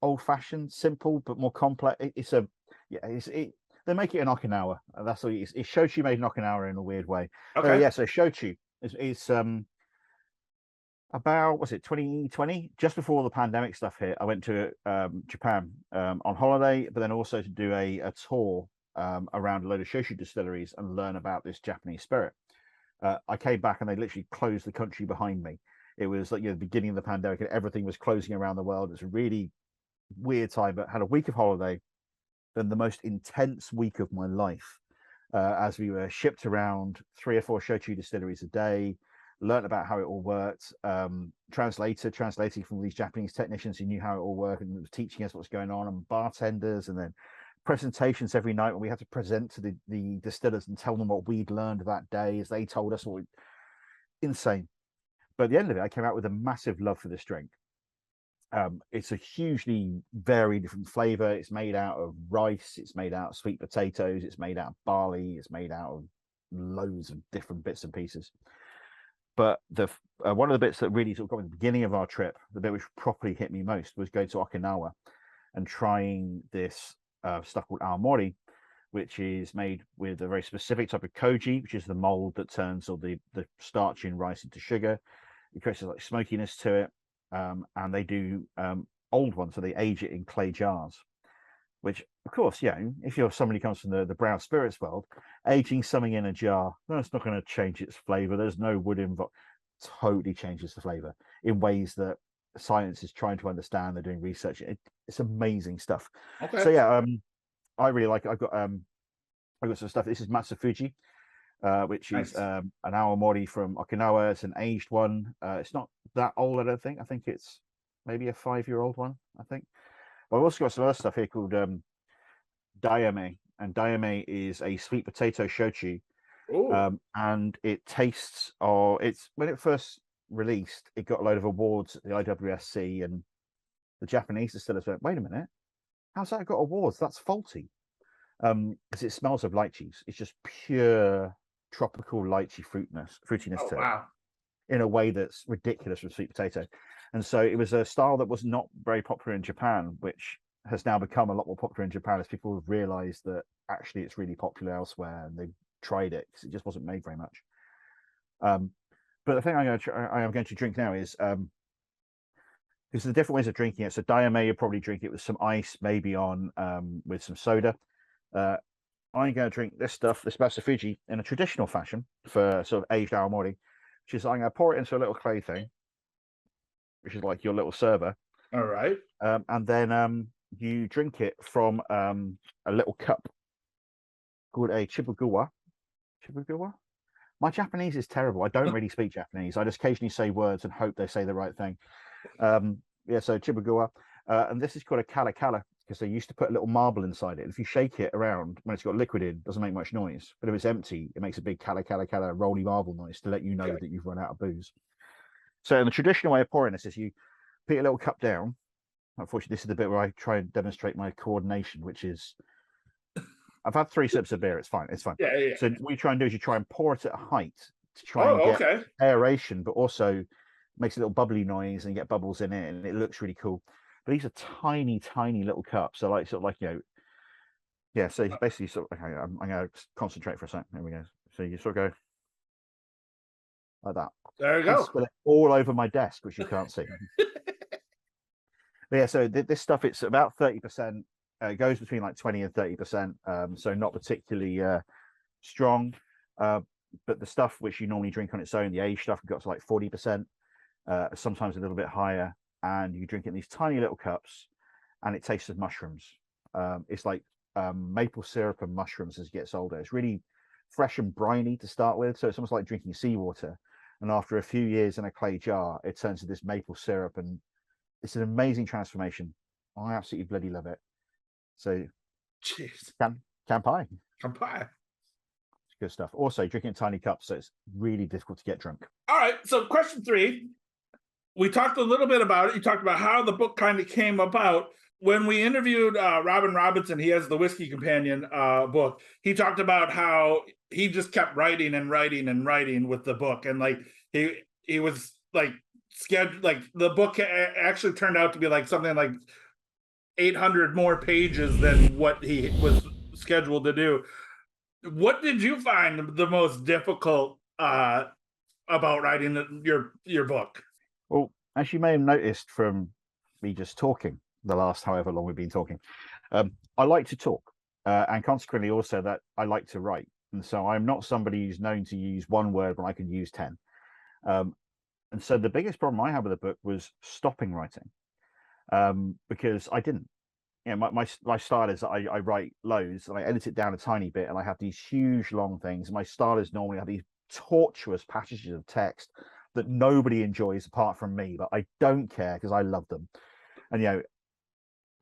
old-fashioned, simple, but more complex. They make it in Okinawa. That's all. It's shochu made in Okinawa in a weird way. Okay. Yeah. So shochu is about, was it 2020, just before the pandemic stuff hit. I went to Japan on holiday, but then also to do a tour around a load of shochu distilleries and learn about this Japanese spirit. I came back and they literally closed the country behind me. It was like, the beginning of the pandemic and everything was closing around the world. It was a really weird time, but had a week of holiday, then the most intense week of my life, as we were shipped around 3 or 4 shochu distilleries a day, learned about how it all worked, translating from these Japanese technicians who knew how it all worked and was teaching us what's going on, and bartenders, and then presentations every night when we had to present to the distillers and tell them what we'd learned that day as they told us insane. But at the end of it, I came out with a massive love for this drink. It's a hugely very different flavor. It's made out of rice, it's made out of sweet potatoes, it's made out of barley, it's made out of loads of different bits and pieces. But the one of the bits that really sort of got me at the beginning of our trip, the bit which properly hit me most, was going to Okinawa and trying this stuff called awamori, which is made with a very specific type of koji, which is the mold that turns all the starch in rice into sugar. It creates like smokiness to it, and they do old ones, so they age it in clay jars. Which, of course, if you're somebody who comes from the brown spirits world, aging something in a jar, that's not going to change its flavor. There's no wood involved. Totally changes the flavor in ways that science is trying to understand. They're doing research. It's amazing stuff. Okay. So I really like it. I've got some stuff. This is Matsufuji, which Nice. is an awamori from Okinawa. It's an aged one. It's not that old, I don't think. I think it's maybe a 5-year-old one, I think. But I've also got some other stuff here called Dayame, and Dayame is a sweet potato shochu, and it tastes. It's when it first released, it got a load of awards at the IWSC, and the Japanese distillers went, "Wait a minute, how's that got awards? That's faulty." Because it smells of lychees. It's just pure tropical lychee fruitiness to it, in a way that's ridiculous with sweet potato. And so it was a style that was not very popular in Japan, which has now become a lot more popular in Japan as people have realized that actually it's really popular elsewhere, and they've tried it because it just wasn't made very much. But the thing I am going to drink now is because the different ways of drinking it. So Dayame, you probably drink it with some ice, maybe on with some soda. I'm going to drink this Matsufuji, in a traditional fashion for sort of aged awamori, which is I'm going to pour it into a little clay thing, which is like your little server. All right. And then you drink it from a little cup called a chibuguwa. Chibuguwa? My Japanese is terrible. I don't really speak Japanese. I just occasionally say words and hope they say the right thing. So chibuguwa. And this is called a kala, because they used to put a little marble inside it. And if you shake it around when it's got liquid in, it doesn't make much noise. But if it's empty, it makes a big kala rolly marble noise to let you know that you've run out of booze. So in the traditional way of pouring this is you put a little cup down. Unfortunately, this is the bit where I try and demonstrate my coordination, which is I've had 3 sips of beer. It's fine. Yeah. So what you try and do is you try and pour it at a height to try and get aeration, but also makes a little bubbly noise and you get bubbles in it, and it looks really cool. But these are tiny, tiny little cups. So like So it's basically okay, I'm going to concentrate for a second. There we go. So you sort of go like that. There you go. Spill it all over my desk, which you can't see. But so this stuff, it's about 30%. It goes between like 20 and 30%. So not particularly strong. But the stuff which you normally drink on its own, the aged stuff, got to like 40%, sometimes a little bit higher. And you drink it in these tiny little cups, and it tastes of mushrooms. It's like maple syrup and mushrooms as it gets older. It's really fresh and briny to start with, so it's almost like drinking seawater. And after a few years in a clay jar, it turns to this maple syrup, and it's an amazing transformation. I absolutely bloody love it. So, jeez, Kampai. It's Good stuff. Also, drinking in tiny cups, so it's really difficult to get drunk. All right. So, question 3. We talked a little bit about it. You talked about how the book kind of came about. When we interviewed Robin Robinson, he has the Whiskey Companion book. He talked about how he just kept writing and writing and writing with the book, and like he was like scheduled. Like the book actually turned out to be like something like 800 more pages than what he was scheduled to do. What did you find the most difficult about writing your book? Well, as you may have noticed from me just talking the last however long we've been talking, I like to talk, and consequently also that I like to write. And so I'm not somebody who's known to use one word when I can use 10. And so the biggest problem I had with the book was stopping writing, because I didn't. You know, my style is I write loads and I edit it down a tiny bit, and I have these huge long things. My style is normally have these tortuous passages of text that nobody enjoys apart from me, but I don't care because I love them. And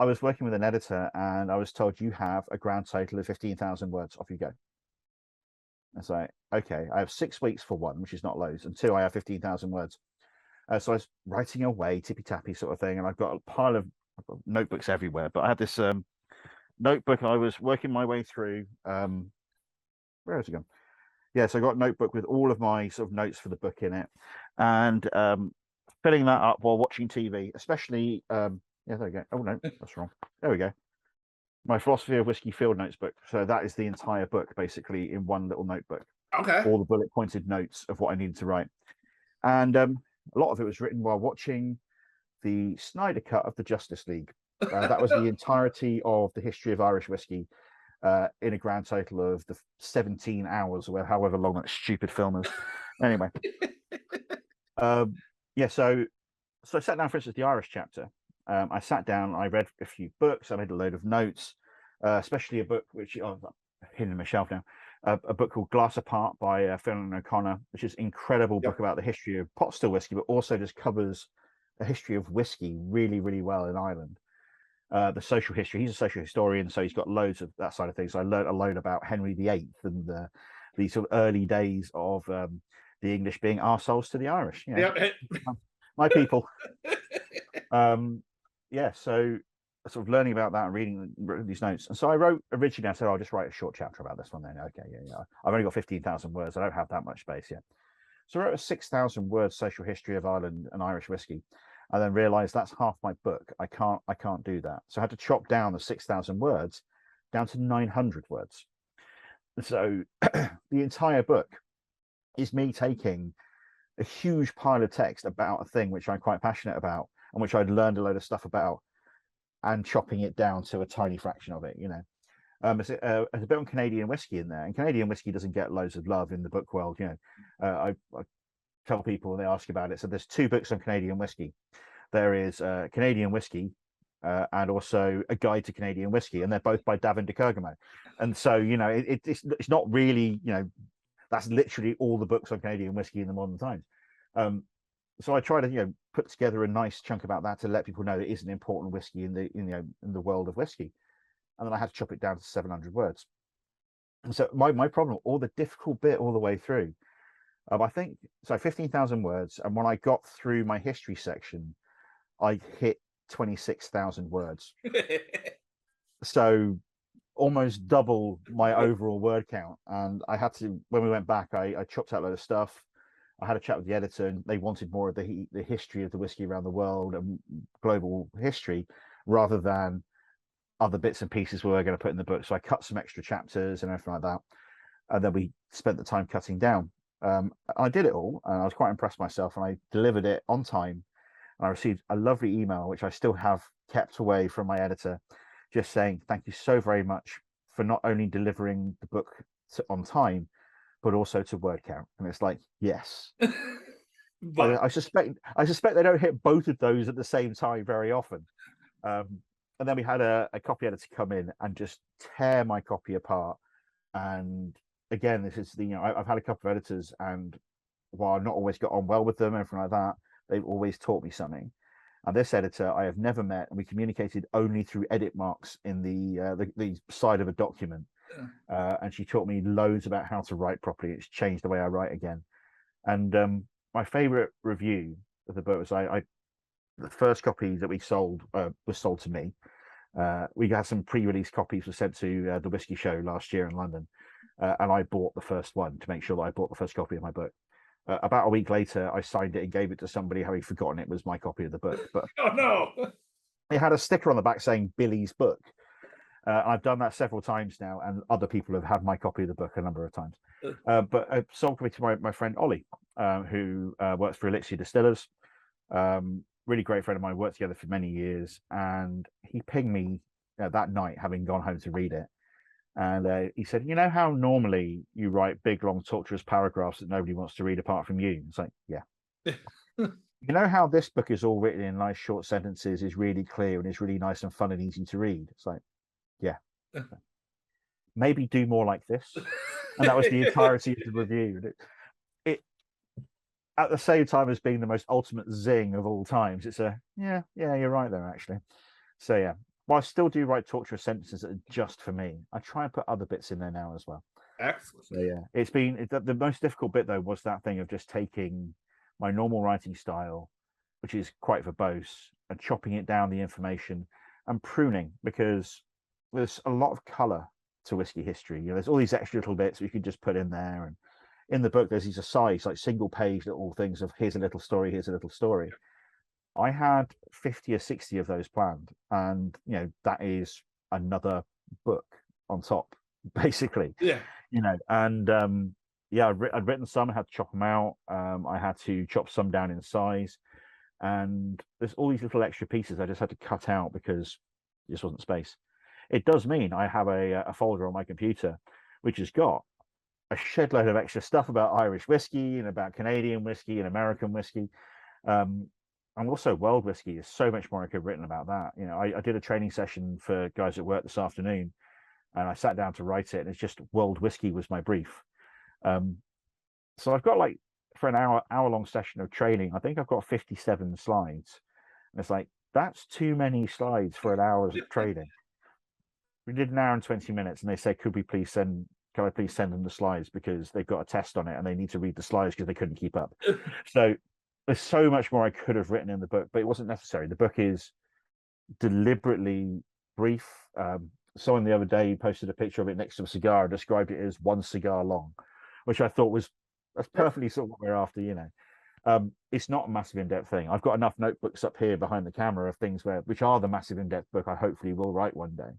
I was working with an editor and I was told you have a grand total of 15,000 words. Off you go. And so, okay, I have 6 weeks for one, which is not loads, and two, I have 15,000 words. So I was writing away, tippy tappy sort of thing, and I've got a pile of notebooks everywhere. But I had this notebook I was working my way through. Where has it gone? Yeah, so I got a notebook with all of my sort of notes for the book in it, and filling that up while watching TV, especially. Yeah, there we go. Oh no, that's wrong. There we go. My Philosophy of Whisky field notes book. So that is the entire book basically in one little notebook. Okay. All the bullet pointed notes of what I needed to write. And a lot of it was written while watching the Snyder Cut of the Justice League. That was the entirety of the history of Irish whiskey, in a grand total of the 17 hours or however long that stupid film is. Anyway. Yeah, so I sat down, for instance, the Irish chapter. I sat down, I read a few books, I made a load of notes, especially a book which I've hidden in my shelf now, a book called Glass Apart by Phil O'Connor, which is an incredible book about the history of pot still whiskey, but also just covers the history of whiskey really, really well in Ireland. The social history. He's a social historian, so he's got loads of that side of things. So I learned a load about Henry VIII and the sort of early days of the English being arseholes to the Irish. Yep. My people. Yeah, so sort of learning about that and reading these notes. And so I wrote originally, I said, I'll just write a short chapter about this one then. Okay, yeah. I've only got 15,000 words. I don't have that much space yet. So I wrote a 6,000 word social history of Ireland and Irish whiskey. I then realized that's half my book. I can't do that. So I had to chop down the 6,000 words down to 900 words. So the entire book is me taking a huge pile of text about a thing which I'm quite passionate about and which I'd learned a load of stuff about, and chopping it down to a tiny fraction of it. There's a bit on Canadian whiskey in there, and Canadian whiskey doesn't get loads of love in the book world. I tell people when they ask about it. So there's 2 books on Canadian whiskey. There is Canadian whiskey, and also a guide to Canadian whiskey, and they're both by Davin de Kergamo. And so it's not really that's literally all the books on Canadian whiskey in the modern times. So I try to put together a nice chunk about that to let people know it is an important whiskey in the world of whiskey. And then I had to chop it down to 700 words. And so my problem, all the difficult bit all the way through, I think, so 15,000 words. And when I got through my history section, I hit 26,000 words. So almost double my overall word count. And I had to, when we went back, I chopped out a load of stuff. I had a chat with the editor, and they wanted more of the history of the whiskey around the world and global history, rather than other bits and pieces we were going to put in the book. So I cut some extra chapters and everything like that, and then we spent the time cutting down. I did it all, and I was quite impressed myself, and I delivered it on time. And I received a lovely email, which I still have kept away from my editor, just saying thank you so very much for not only delivering the book on time, but also to word count. And it's like, yes. But I suspect they don't hit both of those at the same time very often. And then we had a copy editor come in and just tear my copy apart. And again, this is I've had a couple of editors, and while I've not always got on well with them and everything like that, they've always taught me something. And this editor I have never met, and we communicated only through edit marks in the side of a document. And she taught me loads about how to write properly. It's changed the way I write again. And my favorite review of the book was the first copy that we sold was sold to me. We had some pre-release copies were sent to the Whisky Show last year in London, and I bought the first one to make sure that I bought the first copy of my book. About a week later, I signed it and gave it to somebody, having forgotten it was my copy of the book. But oh no! it had a sticker on the back saying Billy's book. I've done that several times now, and other people have had my copy of the book a number of times. But I sold it to my friend Ollie, who works for Elixir Distillers. Really great friend of mine, worked together for many years, and he pinged me that night, having gone home to read it. And he said, you know how normally you write big, long, torturous paragraphs that nobody wants to read apart from you? It's like, yeah. You know how this book is all written in nice short sentences, is really clear, and is really nice and fun and easy to read? It's like, yeah. Maybe do more like this. And that was the entirety of the review. It at the same time as being the most ultimate zing of all times, it's yeah, you're right there, actually. So yeah, while I still do write torturous sentences that are just for me, I try and put other bits in there now as well. Excellent. So yeah, it's been the most difficult bit though was that thing of just taking my normal writing style, which is quite verbose, and chopping it down the information and pruning, because there's a lot of color to whiskey history. You know, there's all these extra little bits we could just put in there, and in the book there's these asides, like single page little things of here's a little story, here's a little story. I had 50 or 60 of those planned, and you know, that is another book on top, basically. Yeah. You know, and yeah, I'd written some, I had to chop them out. I had to chop some down in size, and there's all these little extra pieces I just had to cut out because there just wasn't space. It does mean I have a folder on my computer which has got a shed load of extra stuff about Irish whiskey and about Canadian whiskey and American whiskey. And also world whiskey. There's so much more I could have written about that. You know, I did a training session for guys at work this afternoon, and I sat down to write it, and it's just world whiskey was my brief. So I've got, like, for an hour long session of training, I think I've got 57 slides. And it's like, that's too many slides for an hour of training. We did an hour and 20 minutes, and they said, can I please send them the slides, because they've got a test on it and they need to read the slides because they couldn't keep up. So there's so much more I could have written in the book, but it wasn't necessary. The book is deliberately brief. Someone the other day posted a picture of it next to a cigar and described it as one cigar long, which I thought that's perfectly sort of what we're after, you know. It's not a massive in-depth thing. I've got enough notebooks up here behind the camera of things which are the massive in-depth book I hopefully will write one day.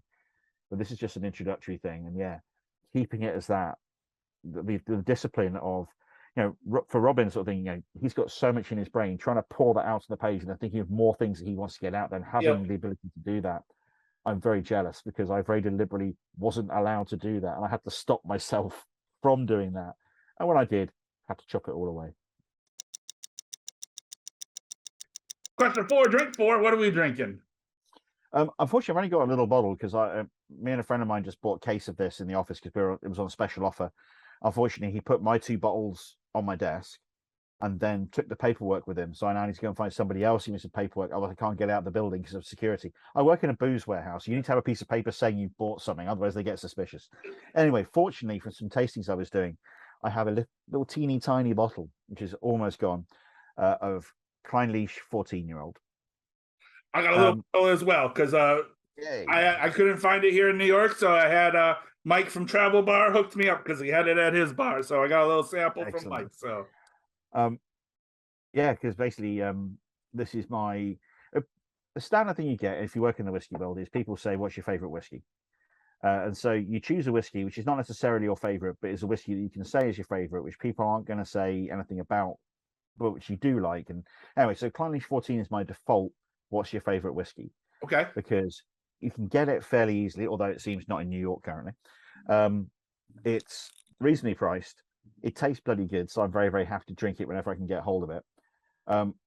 But this is just an introductory thing, and yeah, keeping it as that, the discipline of, you know, for Robin sort of thing, you know, he's got so much in his brain, trying to pour that out on the page and then thinking of more things that he wants to get out, then having the ability to do that. I'm very jealous, because I very deliberately wasn't allowed to do that, and I had to stop myself from doing that. And when I did, I had to chop it all away. Question 4, drink 4. What are we drinking? Unfortunately, I've only got a little bottle, because me and a friend of mine just bought a case of this in the office because it was on special offer. Unfortunately, he put my 2 bottles on my desk and then took the paperwork with him. So I now need to go and find somebody else who needs some paperwork. Otherwise, I can't get out of the building because of security. I work in a booze warehouse. You need to have a piece of paper saying you bought something. Otherwise, they get suspicious. Anyway, fortunately, from some tastings I was doing, I have a little teeny tiny bottle, which is almost gone, of Kleinleach 14-year-old. I got a little bottle as well, because I couldn't find it here in New York, so I had Mike from Travel Bar hooked me up because he had it at his bar, so I got a little sample from Mike. So, yeah, because basically, this is my the standard thing you get if you work in the whiskey world is people say, "What's your favorite whiskey?" And so you choose a whiskey which is not necessarily your favorite, but is a whiskey that you can say is your favorite, which people aren't going to say anything about, but which you do like. And anyway, so Kleinleach 14 is my default. What's your favorite whiskey? Okay, because you can get it fairly easily, although it seems not in New York currently. It's reasonably priced. It tastes bloody good, so I'm very, very happy to drink it whenever I can get hold of it.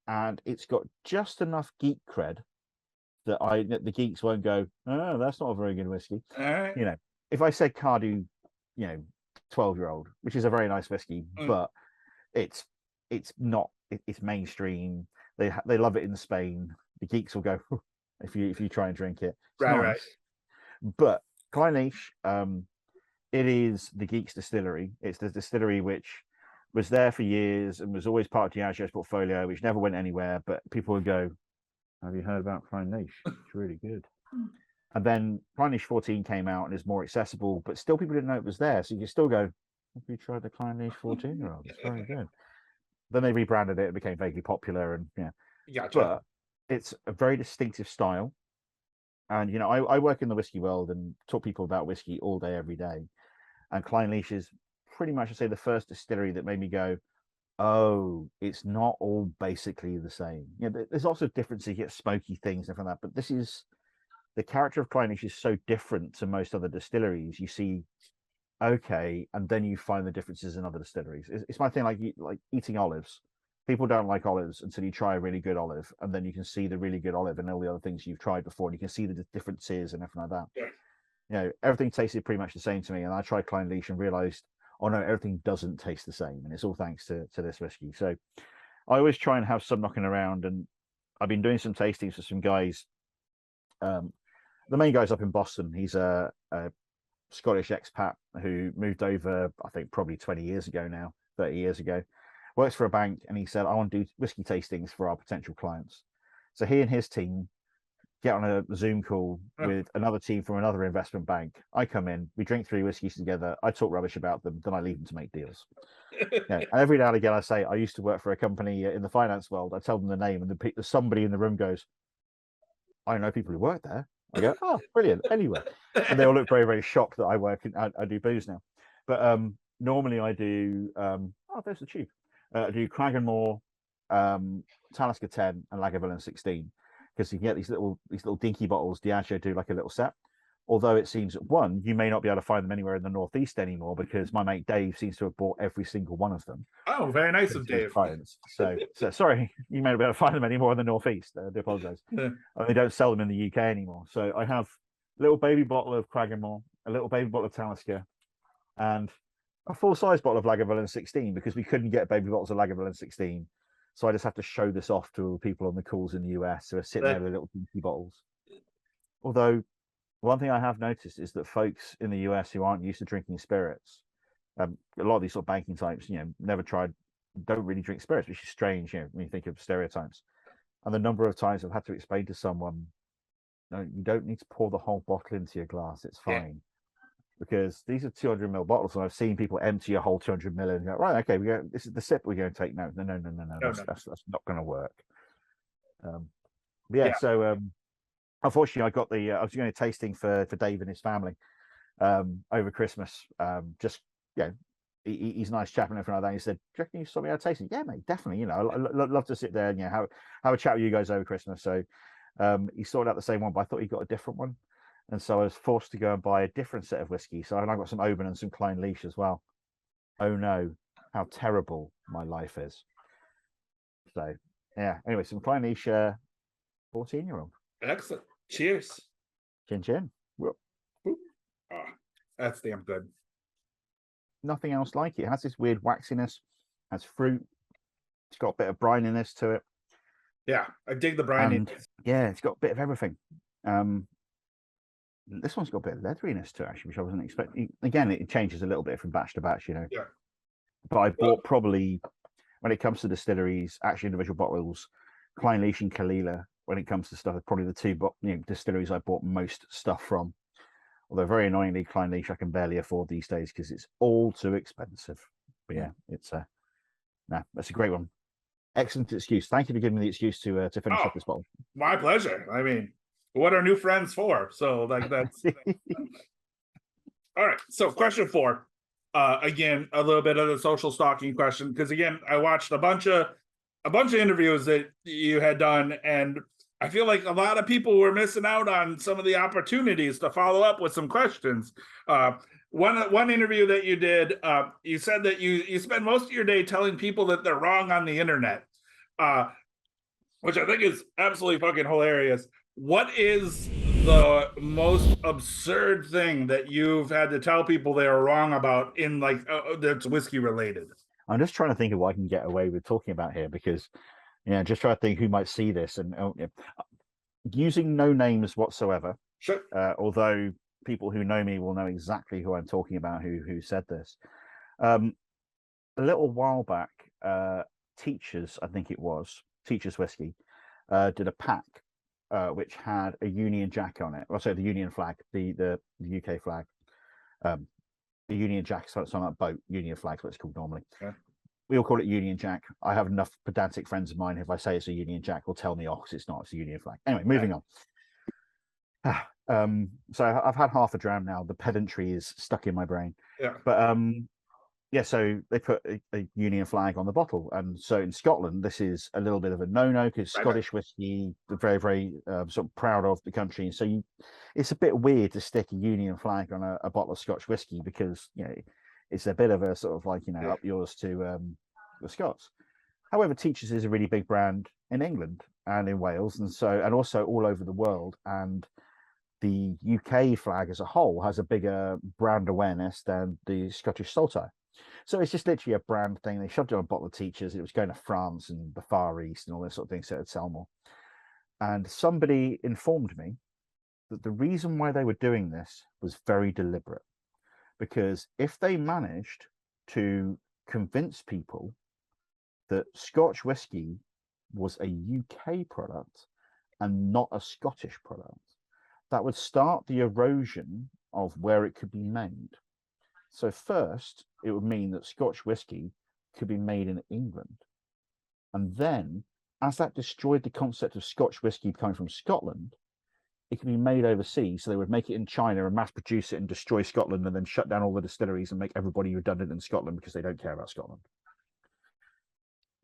And it's got just enough geek cred that the geeks won't go, "Oh, that's not a very good whiskey." all right. You know, if I said Cardew, you know, 12-year-old, which is a very nice whiskey, but it's not. It's mainstream. They love it in Spain. The geeks will go if you try and drink it. It's Right, nice. right. But Kleinleach, it is the Geeks distillery. It's the distillery which was there for years and was always part of Diageo's portfolio, which never went anywhere. But people would go, "Have you heard about Kleinleach? It's really good." And then Kleinleach 14 came out and is more accessible, but still people didn't know it was there. So you still go, "Have you tried the Kleinleach 14-year-old? It's very good." Then they rebranded it. It became vaguely popular, and yeah. Gotcha. But it's a very distinctive style. And I work in the whiskey world and talk people about whiskey all day, every day. And Clynelish is pretty much, I say, the first distillery that made me go, oh, it's not all basically the same. There's lots of differences. You get smoky things and from that, but this is the character of Clynelish is so different to most other distilleries. You see, okay, and then you find the differences in other distilleries. It's my thing, like eating olives. People don't like olives until you try a really good olive, and then you can see the really good olive and all the other things you've tried before, and you can see the differences and everything like that. Yeah. Everything tasted pretty much the same to me, and I tried Clynelish and realized, oh no, everything doesn't taste the same, and it's all thanks to this whiskey. So I always try and have some knocking around, and I've been doing some tastings for some guys. The main guy's up in Boston. He's a Scottish expat who moved over, I think, probably 20 years ago now, 30 years ago. Works for a bank, and he said, I want to do whiskey tastings for our potential clients. So he and his team get on a Zoom call with another team from another investment bank. I come in, we drink 3 whiskeys together, I talk rubbish about them, then I leave them to make deals. And every now and again I say, I used to work for a company in the finance world. I tell them the name, and somebody in the room goes, I know people who work there. I go, oh, brilliant. Anyway, and they all look very, very shocked that I work and I do booze now. But normally I do, there's the tube. I do Cragganmore, Talisker 10, and Lagavulin 16, because you can get these little dinky bottles. Diageo do like a little set. Although it seems, one, you may not be able to find them anywhere in the Northeast anymore, because my mate Dave seems to have bought every single one of them. Oh, very nice of Dave. So sorry, you may not be able to find them anymore in the Northeast. I do apologise. They don't sell them in the UK anymore. So I have a little baby bottle of Cragganmore, a little baby bottle of Talisker, and a full-size bottle of Lagavulin 16, because we couldn't get baby bottles of Lagavulin 16. So I just have to show this off to people on the calls in the US who are sitting there with little dinky bottles. Although, one thing I have noticed is that folks in the US who aren't used to drinking spirits, a lot of these sort of banking types, don't really drink spirits, which is strange, when you think of stereotypes. And the number of times I've had to explain to someone, no, you don't need to pour the whole bottle into your glass. It's fine. Because these are 200 ml bottles, and I've seen people empty a whole 200 ml and go, right, okay, this is the sip we're going to take. No, that's not going to work. So unfortunately, I was going to tasting for Dave and his family over Christmas. He's a nice chap and everything like that. He said, do you reckon you saw me out tasting? Yeah, mate, definitely. I'd love to sit there and have a chat with you guys over Christmas. So he sorted out the same one, but I thought he got a different one. And so I was forced to go and buy a different set of whiskey. So I got some Oban and some Clynelish as well. Oh no, how terrible my life is. So yeah, anyway, some Clynelish 14-year-old. Excellent. Cheers. Chin chin. Oh, that's damn good. Nothing else like it. It has this weird waxiness, has fruit. It's got a bit of brininess to it. Yeah, I dig the briny. Yeah, it's got a bit of everything. This one's got a bit of leatheriness to it, actually, which I wasn't expecting. Again, it changes a little bit from batch to batch, Yeah. But I bought probably, when it comes to distilleries, actually individual bottles, Clynelish and Kalila, when it comes to stuff, probably the two distilleries I bought most stuff from. Although very annoyingly, Clynelish I can barely afford these days because it's all too expensive. But yeah, it's that's a great one. Excellent excuse. Thank you for giving me the excuse to finish up this bottle. My pleasure. I mean, what are new friends for? So that's all right. So question 4, again, a little bit of the social stalking question, because again, I watched a bunch of interviews that you had done, and I feel like a lot of people were missing out on some of the opportunities to follow up with some questions. One interview that you did, you said that you spend most of your day telling people that they're wrong on the internet, which I think is absolutely fucking hilarious. What is the most absurd thing that you've had to tell people they are wrong about in that's whiskey related? I'm just trying to think of what I can get away with talking about here, because just trying to think who might see this, and using no names whatsoever. Sure. Although people who know me will know exactly who I'm talking about, who said this. A little while back, Teachers, I think it was Teachers Whiskey, did a pack which had a Union Jack on it. Well, sorry, the Union flag, the UK flag. The Union Jack, so it's on that boat. Union flag's what it's called normally. Yeah. We all call it Union Jack. I have enough pedantic friends of mine. If I say it's a Union Jack, will tell me, oh, it's not. It's a Union flag. Anyway, moving on. So I've had half a dram now. The pedantry is stuck in my brain. Yeah. But yeah, so they put a Union flag on the bottle, and so in Scotland, this is a little bit of a no-no because Right. Scottish whiskey, they're very, very sort of proud of the country, and so it's a bit weird to stick a Union flag on a bottle of Scotch whiskey because it's a bit of a sort of like Yeah. up yours to the Scots. However, Teachers is a really big brand in England and in Wales, and also all over the world, and the UK flag as a whole has a bigger brand awareness than the Scottish Saltire. So it's just literally a brand thing. They shoved it on a bottle of Teachers. It was going to France and the Far East and all this sort of thing, so it'd sell more. And somebody informed me that the reason why they were doing this was very deliberate. Because if they managed to convince people that Scotch whiskey was a UK product and not a Scottish product, that would start the erosion of where it could be made. So first, it would mean that Scotch whiskey could be made in England. And then, as that destroyed the concept of Scotch whiskey coming from Scotland, it could be made overseas. So they would make it in China and mass produce it and destroy Scotland and then shut down all the distilleries and make everybody redundant in Scotland because they don't care about Scotland.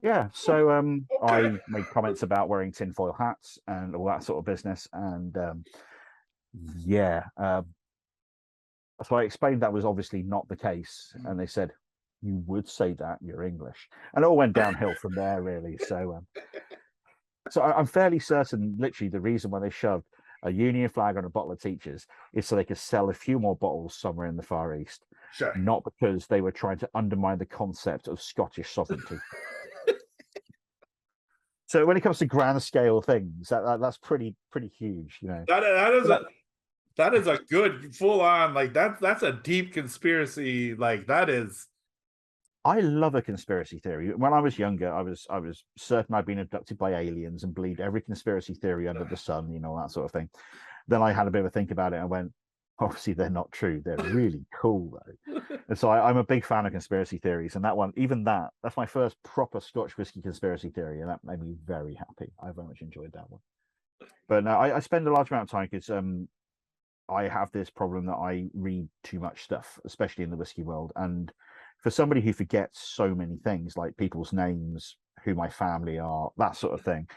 Yeah, so I made comments about wearing tinfoil hats and all that sort of business. And so I explained that was obviously not the case. And they said, you would say that, you're English. And it all went downhill from there, really. So I'm fairly certain, literally, the reason why they shoved a Union flag on a bottle of Teachers is so they could sell a few more bottles somewhere in the Far East. Sure. Not because they were trying to undermine the concept of Scottish sovereignty. So when it comes to grand scale things, that's pretty huge, That is a good full on, like that's a deep conspiracy. Like that is. I love a conspiracy theory. When I was younger, I was certain I'd been abducted by aliens and believed every conspiracy theory under the sun, that sort of thing. Then I had a bit of a think about it and went, obviously they're not true. They're really cool though. And so I'm a big fan of conspiracy theories, and that's my first proper Scotch whiskey conspiracy theory, and that made me very happy. I very much enjoyed that one. But no, I spend a large amount of time because I have this problem that I read too much stuff, especially in the whiskey world. And for somebody who forgets so many things, like people's names, who my family are, that sort of thing,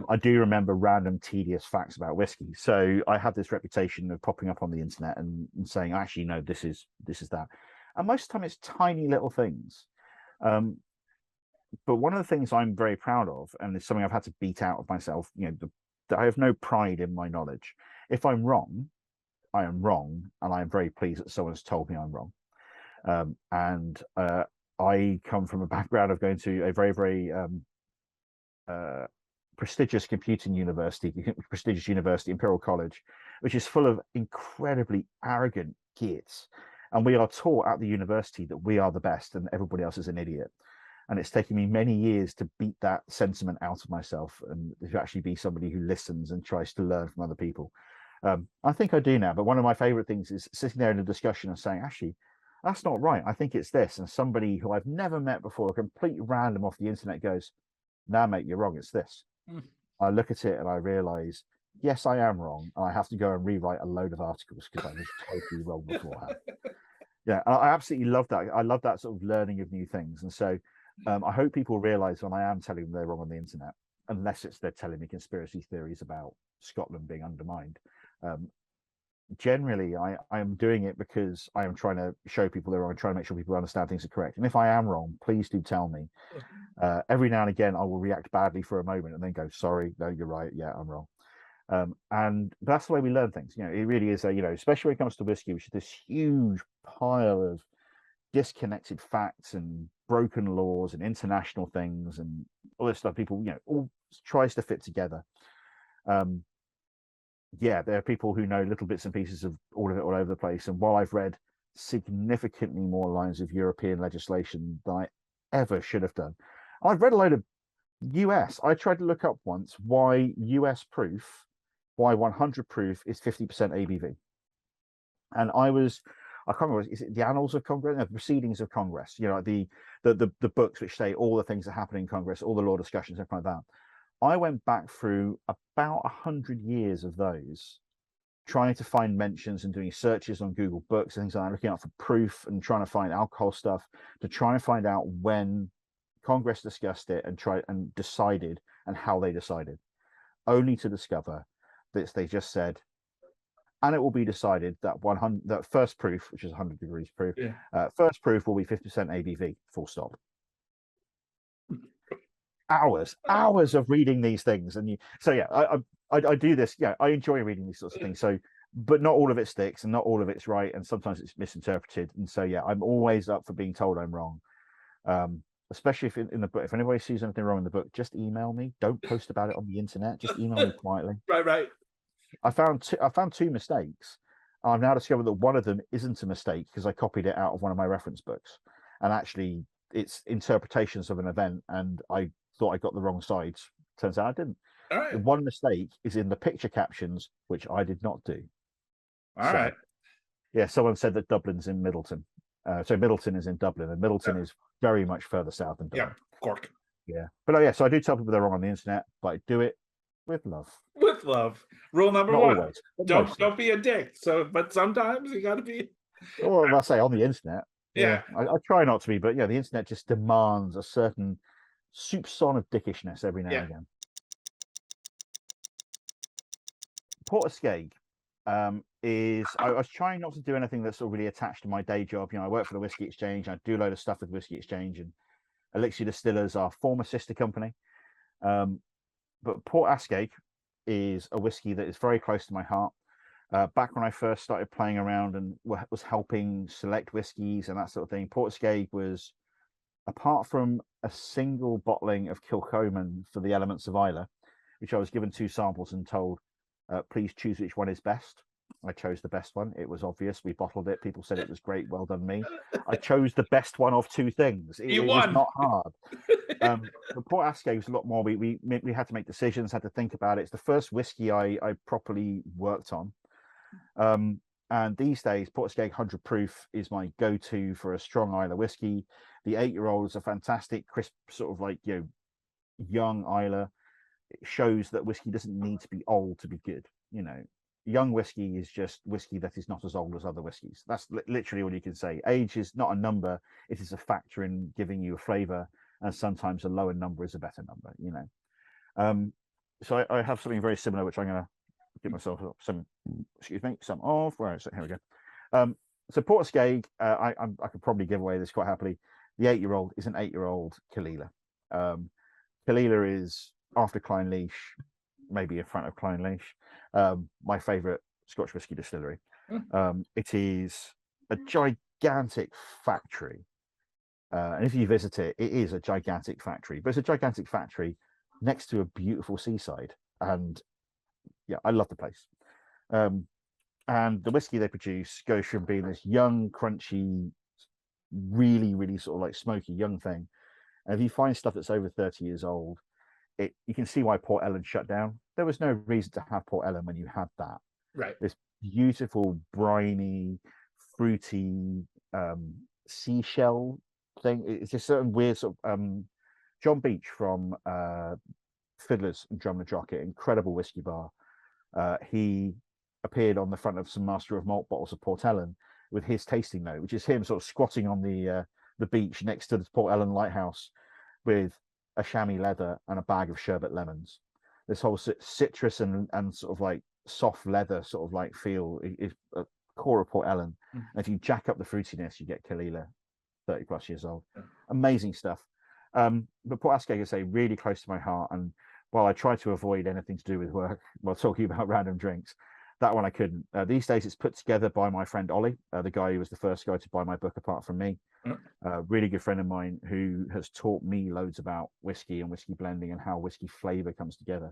I do remember random tedious facts about whiskey. So I have this reputation of popping up on the internet and saying, actually, no, this is that. And most of the time it's tiny little things. But one of the things I'm very proud of, and it's something I've had to beat out of myself, that I have no pride in my knowledge. If I'm wrong, I am wrong, and I am very pleased that someone's told me I'm wrong. I come from a background of going to a very, very prestigious computing university, Imperial College, which is full of incredibly arrogant kids. And we are taught at the university that we are the best and everybody else is an idiot. And it's taken me many years to beat that sentiment out of myself and to actually be somebody who listens and tries to learn from other people. I think I do now, but one of my favorite things is sitting there in a discussion and saying, actually, that's not right. I think it's this. And somebody who I've never met before, a complete random off the internet, goes, nah, mate, you're wrong. It's this. I look at it and I realize, yes, I am wrong. And I have to go and rewrite a load of articles because I was totally wrong beforehand. Yeah, I absolutely love that. I love that sort of learning of new things. And so I hope people realize when I am telling them they're wrong on the internet, unless they're telling me conspiracy theories about Scotland being undermined. Generally, I am doing it because I am trying to show people they're wrong and trying to make sure people understand things are correct. And if I am wrong, please do tell me. Every now and again, I will react badly for a moment and then go, sorry, no, you're right. Yeah, I'm wrong. And that's the way we learn things. It really is especially when it comes to whiskey, which is this huge pile of disconnected facts and broken laws and international things and all this stuff. People, all tries to fit together. There are people who know little bits and pieces of all of it all over the place. And while I've read significantly more lines of European legislation than I ever should have done, I've read a load of US. I tried to look up once why US proof, why 100 proof is 50% ABV. And I can't remember, is it the Annals of Congress? No, the Proceedings of Congress, the books which say all the things that happen in Congress, all the law discussions, everything like that. I went back through about 100 years of those trying to find mentions and doing searches on Google Books and things like that, looking out for proof and trying to find alcohol stuff to try and find out when Congress discussed it and decided and how they decided, only to discover that they just said, and it will be decided that that first proof, which is 100 degrees proof, first proof will be 50% ABV, full stop. Hours of reading these things, and I do this. Yeah, I enjoy reading these sorts of things. So, but not all of it sticks, and not all of it's right, and sometimes it's misinterpreted. And so, yeah, I'm always up for being told I'm wrong. Especially if in the book, if anybody sees anything wrong in the book, just email me. Don't post about it on the internet. Just email me quietly. Right. I found two mistakes. I've now discovered that one of them isn't a mistake because I copied it out of one of my reference books, and actually it's interpretations of an event, and I thought I got the wrong sides. Turns out I didn't. All right. The one mistake is in the picture captions, which I did not do. All right. Yeah, someone said that Dublin's in Middleton. So Middleton is in Dublin, and Middleton is very much further south than Dublin. Yeah, Cork. Yeah, but so I do tell people they're wrong on the internet, but I do it with love. With love. Rule number Not one: always, don't be a dick. So, but sometimes you got to be. Well, I say on the internet. Yeah. I try not to be, but yeah, the internet just demands a certain soupçon of dickishness every now and again. Portiskeag is I was trying not to do anything that's sort of really attached to my day job. I work for the Whisky Exchange. I do a load of stuff with Whisky Exchange, and Elixir Distillers, our former sister company. But Portiskeag is a whiskey that is very close to my heart. Back when I first started playing around and was helping select whiskies and that sort of thing, Portiskeag was, apart from a single bottling of Kilchoman for the Elements of Islay, which I was given 2 samples and told, please choose which one is best. I chose the best one. It was obvious. We bottled it. People said it was great. Well done, me. I chose the best one of 2 things. It was not hard. The Portiskeag was a lot more. We had to make decisions, had to think about it. It's the first whiskey I properly worked on. And these days, Portiskeag 100 proof is my go-to for a strong Islay whiskey. The 8-year-old is a fantastic, crisp, sort of like young Islay. It shows that whiskey doesn't need to be old to be good. Young whiskey is just whiskey that is not as old as other whiskies. That's literally all you can say. Age is not a number; it is a factor in giving you a flavour, and sometimes a lower number is a better number. So I have something very similar, which I'm going to give myself some. Excuse me, some of. Where is it? Here we go. So Portiskeag, I could probably give away this quite happily. The 8-year-old is an 8-year-old Kalila. Kalila is after Clynelish, maybe in front of Clynelish. My favourite Scotch whisky distillery. It is a gigantic factory, and if you visit it, it is a gigantic factory. But it's a gigantic factory next to a beautiful seaside, and yeah, I love the place. And the whiskey they produce goes from being this young, crunchy, really, really sort of like smoky young thing. And if you find stuff that's over 30 years old, you can see why Port Ellen shut down. There was no reason to have Port Ellen when you had that. Right. This beautiful, briny, fruity seashell thing. It's a certain weird sort of John Beach from Fiddlers and Drum and Jockey, incredible whiskey bar. He appeared on the front of some Master of Malt bottles of Port Ellen with his tasting note, which is him sort of squatting on the beach next to the Port Ellen lighthouse with a chamois leather and a bag of sherbet lemons. This whole citrus and sort of like soft leather sort of like feel is a core of Port Ellen. And if you jack up the fruitiness, you get Kalila, 30 plus years old. Amazing stuff. But Portiskeag, I say, really close to my heart. And while I try to avoid anything to do with work while talking about random drinks, that one I couldn't. These days it's put together by my friend Ollie, the guy who was the first guy to buy my book apart from me. Really good friend of mine who has taught me loads about whiskey and whiskey blending and how whiskey flavour comes together.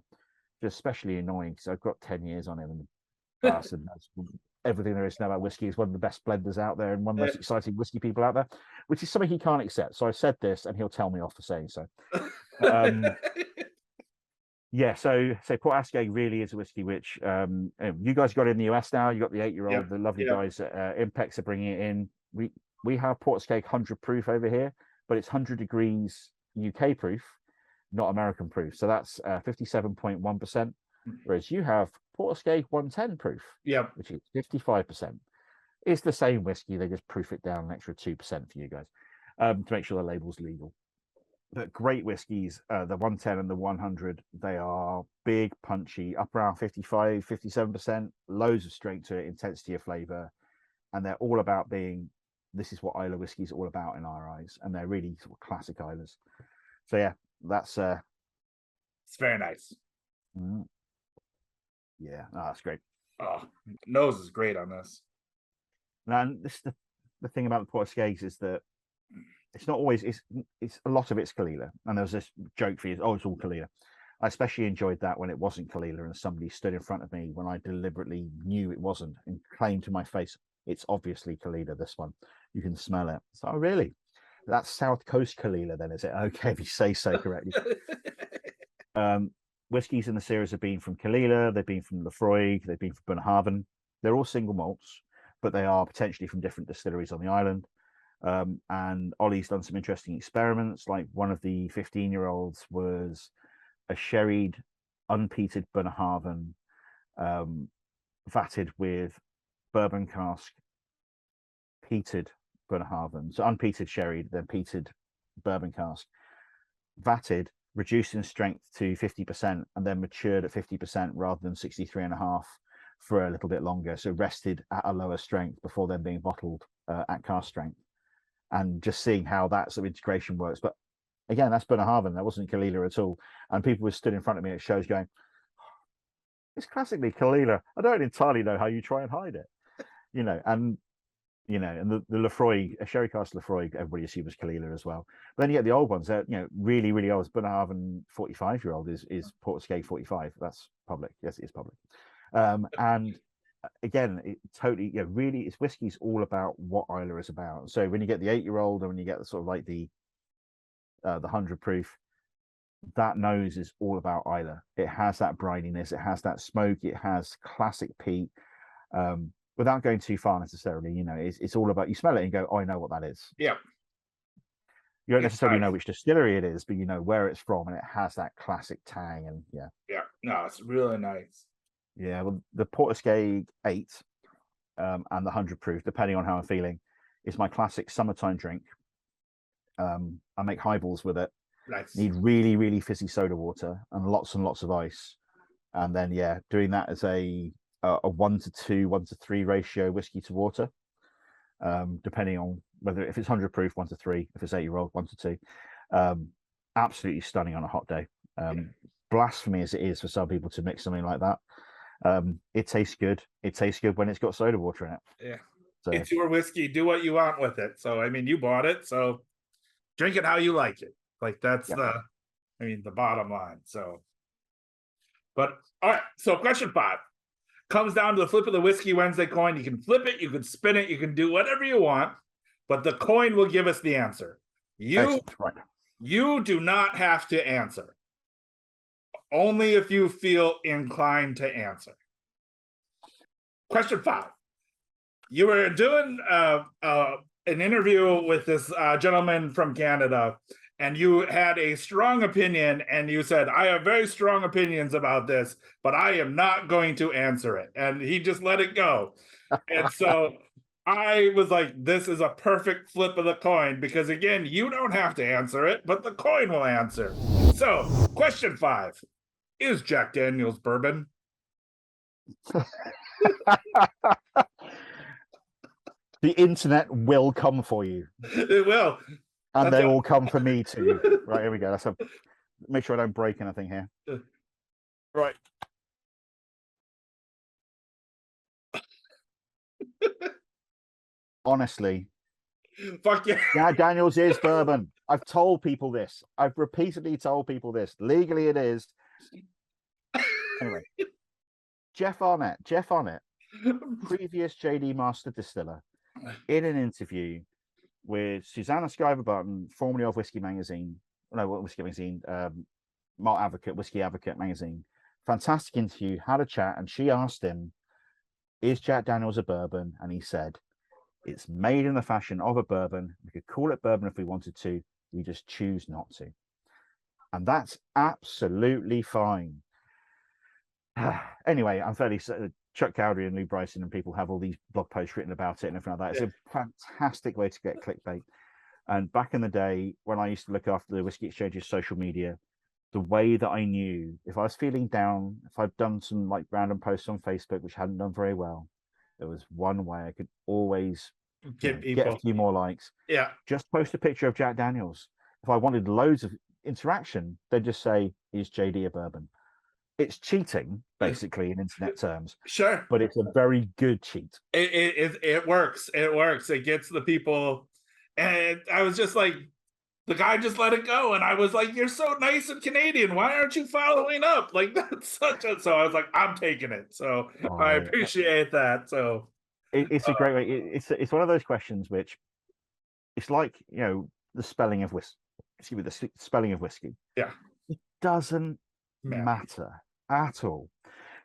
Just especially annoying because I've got 10 years on him, and the bastard knows everything there is to know about whiskey. Is one of the best blenders out there and one of the most exciting whiskey people out there, which is something he can't accept. So I said this and he'll tell me off for saying so. Yeah, so Portiskeag really is a whiskey which you guys got in the US now. You got the 8-year-old, the lovely guys at Impex are bringing it in. We have Portiskeag 100 proof over here, but it's 100 degrees UK proof, not American proof. So that's 57.1%. Whereas you have Portuguese 110 proof, Yep. which is 55%. It's the same whiskey. They just proof it down an extra 2% for you guys to make sure the label's legal. But great whiskeys, the 110 and the 100, they are big, punchy, up around 55, 57%, loads of strength to it, intensity of flavor. And they're all about being, this is what Islay whiskey is all about in our eyes. And they're really sort of classic Islas. So yeah, that's It's very nice. Yeah, that's great. Oh, nose is great on this. And this the thing about the Portuguese is that it's not always, it's a lot of it's Kalila. And there was this joke for you, oh, it's all Kalila. I especially enjoyed that when it wasn't Kalila and somebody stood in front of me when I deliberately knew it wasn't and claimed to my face, it's obviously Kalila, this one. You can smell it. So, oh, really? That's South Coast Kalila then, is it? Okay, if you say so correctly. Whiskies in the series have been from Kalila, they've been from Lefroy, they've been from Bunnahabhain. They're all single malts, but they are potentially from different distilleries on the island. And Ollie's done some interesting experiments. Like one of the 15-year-olds was a sherried, unpeated Bunnahabhain, vatted with bourbon cask, peated Bunnahabhain. So unpeated sherried, then peated bourbon cask, vatted, reduced in strength to 50%, and then matured at 50% rather than 63.5 for a little bit longer. So rested at a lower strength before then being bottled at cask strength. And just seeing how that sort of integration works. But again, that's Bunnahabhain. That wasn't Kalila at all. And people were stood in front of me at shows going, it's classically Kalila. I don't entirely know how you try and hide it. And the Lefroy, a sherry cask Lefroy, everybody assumes was Kalila as well. But then you get the old ones that, really, really old. Bunnahabhain 45-year-old is Portuguese 45. That's public. Yes, it is public. And again, it totally, really, it's whiskey's all about what Islay is about. So when you get the 8-year-old and when you get the sort of like the 100 proof, that nose is all about Islay. It has that brininess, it has that smoke, it has classic peat. Without going too far necessarily, it's all about, you smell it and go, oh, I know what that is. Yeah. You don't necessarily know which distillery it is, but you know where it's from, and it has that classic tang. And yeah, no, it's really nice. Yeah, well, the Portuguese 8 and the 100 proof, depending on how I'm feeling, is my classic summertime drink. I make highballs with it. Nice. Need really, really fizzy soda water and lots of ice. And then, doing that as a 1-to-2, 1-to-3 ratio whiskey to water, depending on whether, if it's 100 proof, 1-to-3, if it's 8-year-old, 1-to-2. Absolutely stunning on a hot day. Blasphemy as it is for some people to mix something like that. It tastes good. It tastes good when it's got soda water in it. Yeah. So, it's your whiskey. Do what you want with it. So, I mean, you bought it, so drink it how you like it. Like, that's the bottom line. So, but all right. So, question 5 comes down to the flip of the Whiskey Wednesday coin. You can flip it, you can spin it, you can do whatever you want, but the coin will give us the answer. You do not have to answer. Only if you feel inclined to answer. Question 5. You were doing an interview with this gentleman from Canada, and you had a strong opinion, and you said, I have very strong opinions about this, but I am not going to answer it. And he just let it go. And so I was like, this is a perfect flip of the coin, because again, you don't have to answer it, but the coin will answer. So, question 5. Is Jack Daniel's bourbon? The internet will come for you. It will. And they will come for me too. Right, here we go. Make sure I don't break anything here. Right. Honestly. Fuck yeah. Jack Daniel's is bourbon. I've told people this. I've repeatedly told people this. Legally it is. Anyway. Jeff Arnett, previous JD Master Distiller, in an interview with Susanna Scriver-Barton, formerly of Whiskey Magazine, Malt Advocate, Whiskey Advocate magazine. Fantastic interview, had a chat, and she asked him, is Jack Daniel's a bourbon? And he said, it's made in the fashion of a bourbon. We could call it bourbon if we wanted to. We just choose not to. And that's absolutely fine. Anyway, I'm fairly Chuck Cowdery and Lou Bryson and people have all these blog posts written about it and everything like that. It's a fantastic way to get clickbait. And back in the day, when I used to look after the Whisky Exchange's social media, the way that I knew if I was feeling down, if I'd done some like random posts on Facebook which hadn't done very well, there was one way I could always Get get a people. few more likes. Yeah. Just post a picture of Jack Daniels. If I wanted loads of interaction, then just say, "Is JD a bourbon?" It's cheating, basically, in internet terms, Sure. but it's a very good cheat. It works. It works. It gets the people. And I was just like, the guy just let it go. And I was like, you're so nice and Canadian. Why aren't you following up? Like, that's such a. So I was like, I'm taking it. So I appreciate that. So it's a great way. It's one of those questions which it's like, the spelling of whiskey. Excuse me, the spelling of whiskey. Yeah. It doesn't matter at all.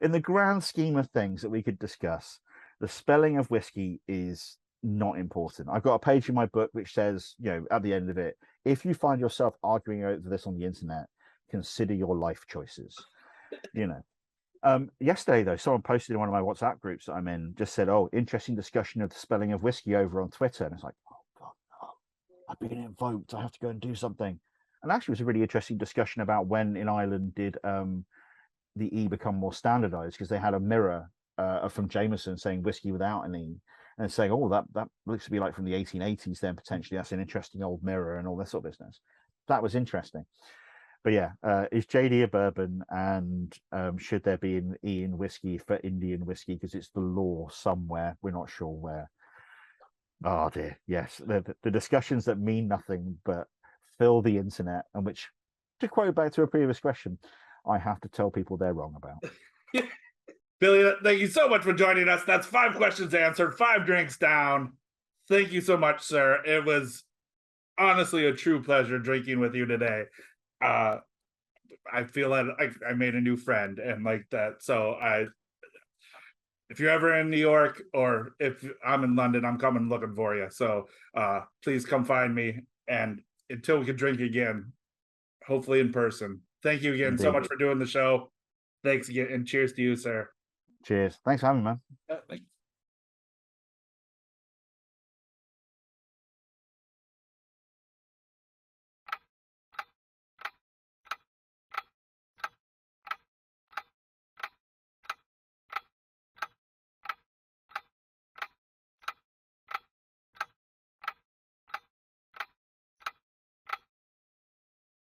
In the grand scheme of things that we could discuss, the spelling of whiskey is not important. I've got a page in my book which says, at the end of it, if you find yourself arguing over this on the internet, consider your life choices. Yesterday though, someone posted in one of my WhatsApp groups that I'm in, just said, "Oh, interesting discussion of the spelling of whiskey over on Twitter." And it's like, oh god, no, I've been invoked, I have to go and do something. And actually it was a really interesting discussion about when in Ireland did the E become more standardized, because they had a mirror from Jameson saying whiskey without an E, and saying, "Oh, that looks to be like from the 1880s then, potentially. That's an interesting old mirror," and all this sort of business. That was interesting. But yeah, is JD a bourbon, and should there be an E in whiskey for Indian whiskey, because it's the law somewhere, we're not sure where. Oh dear, yes, the discussions that mean nothing but fill the internet, and which, to quote back to a previous question, I have to tell people they're wrong about. Billy, thank you so much for joining us. That's 5 questions answered, 5 drinks down. Thank you so much, sir. It was honestly a true pleasure drinking with you today. I feel that I made a new friend and like that. So if you're ever in New York, or if I'm in London, I'm coming looking for you. So please come find me. And until we can drink again, hopefully in person. Thank you again so much for doing the show. Thanks again, and cheers to you, sir. Cheers. Thanks for having me, man. Thanks.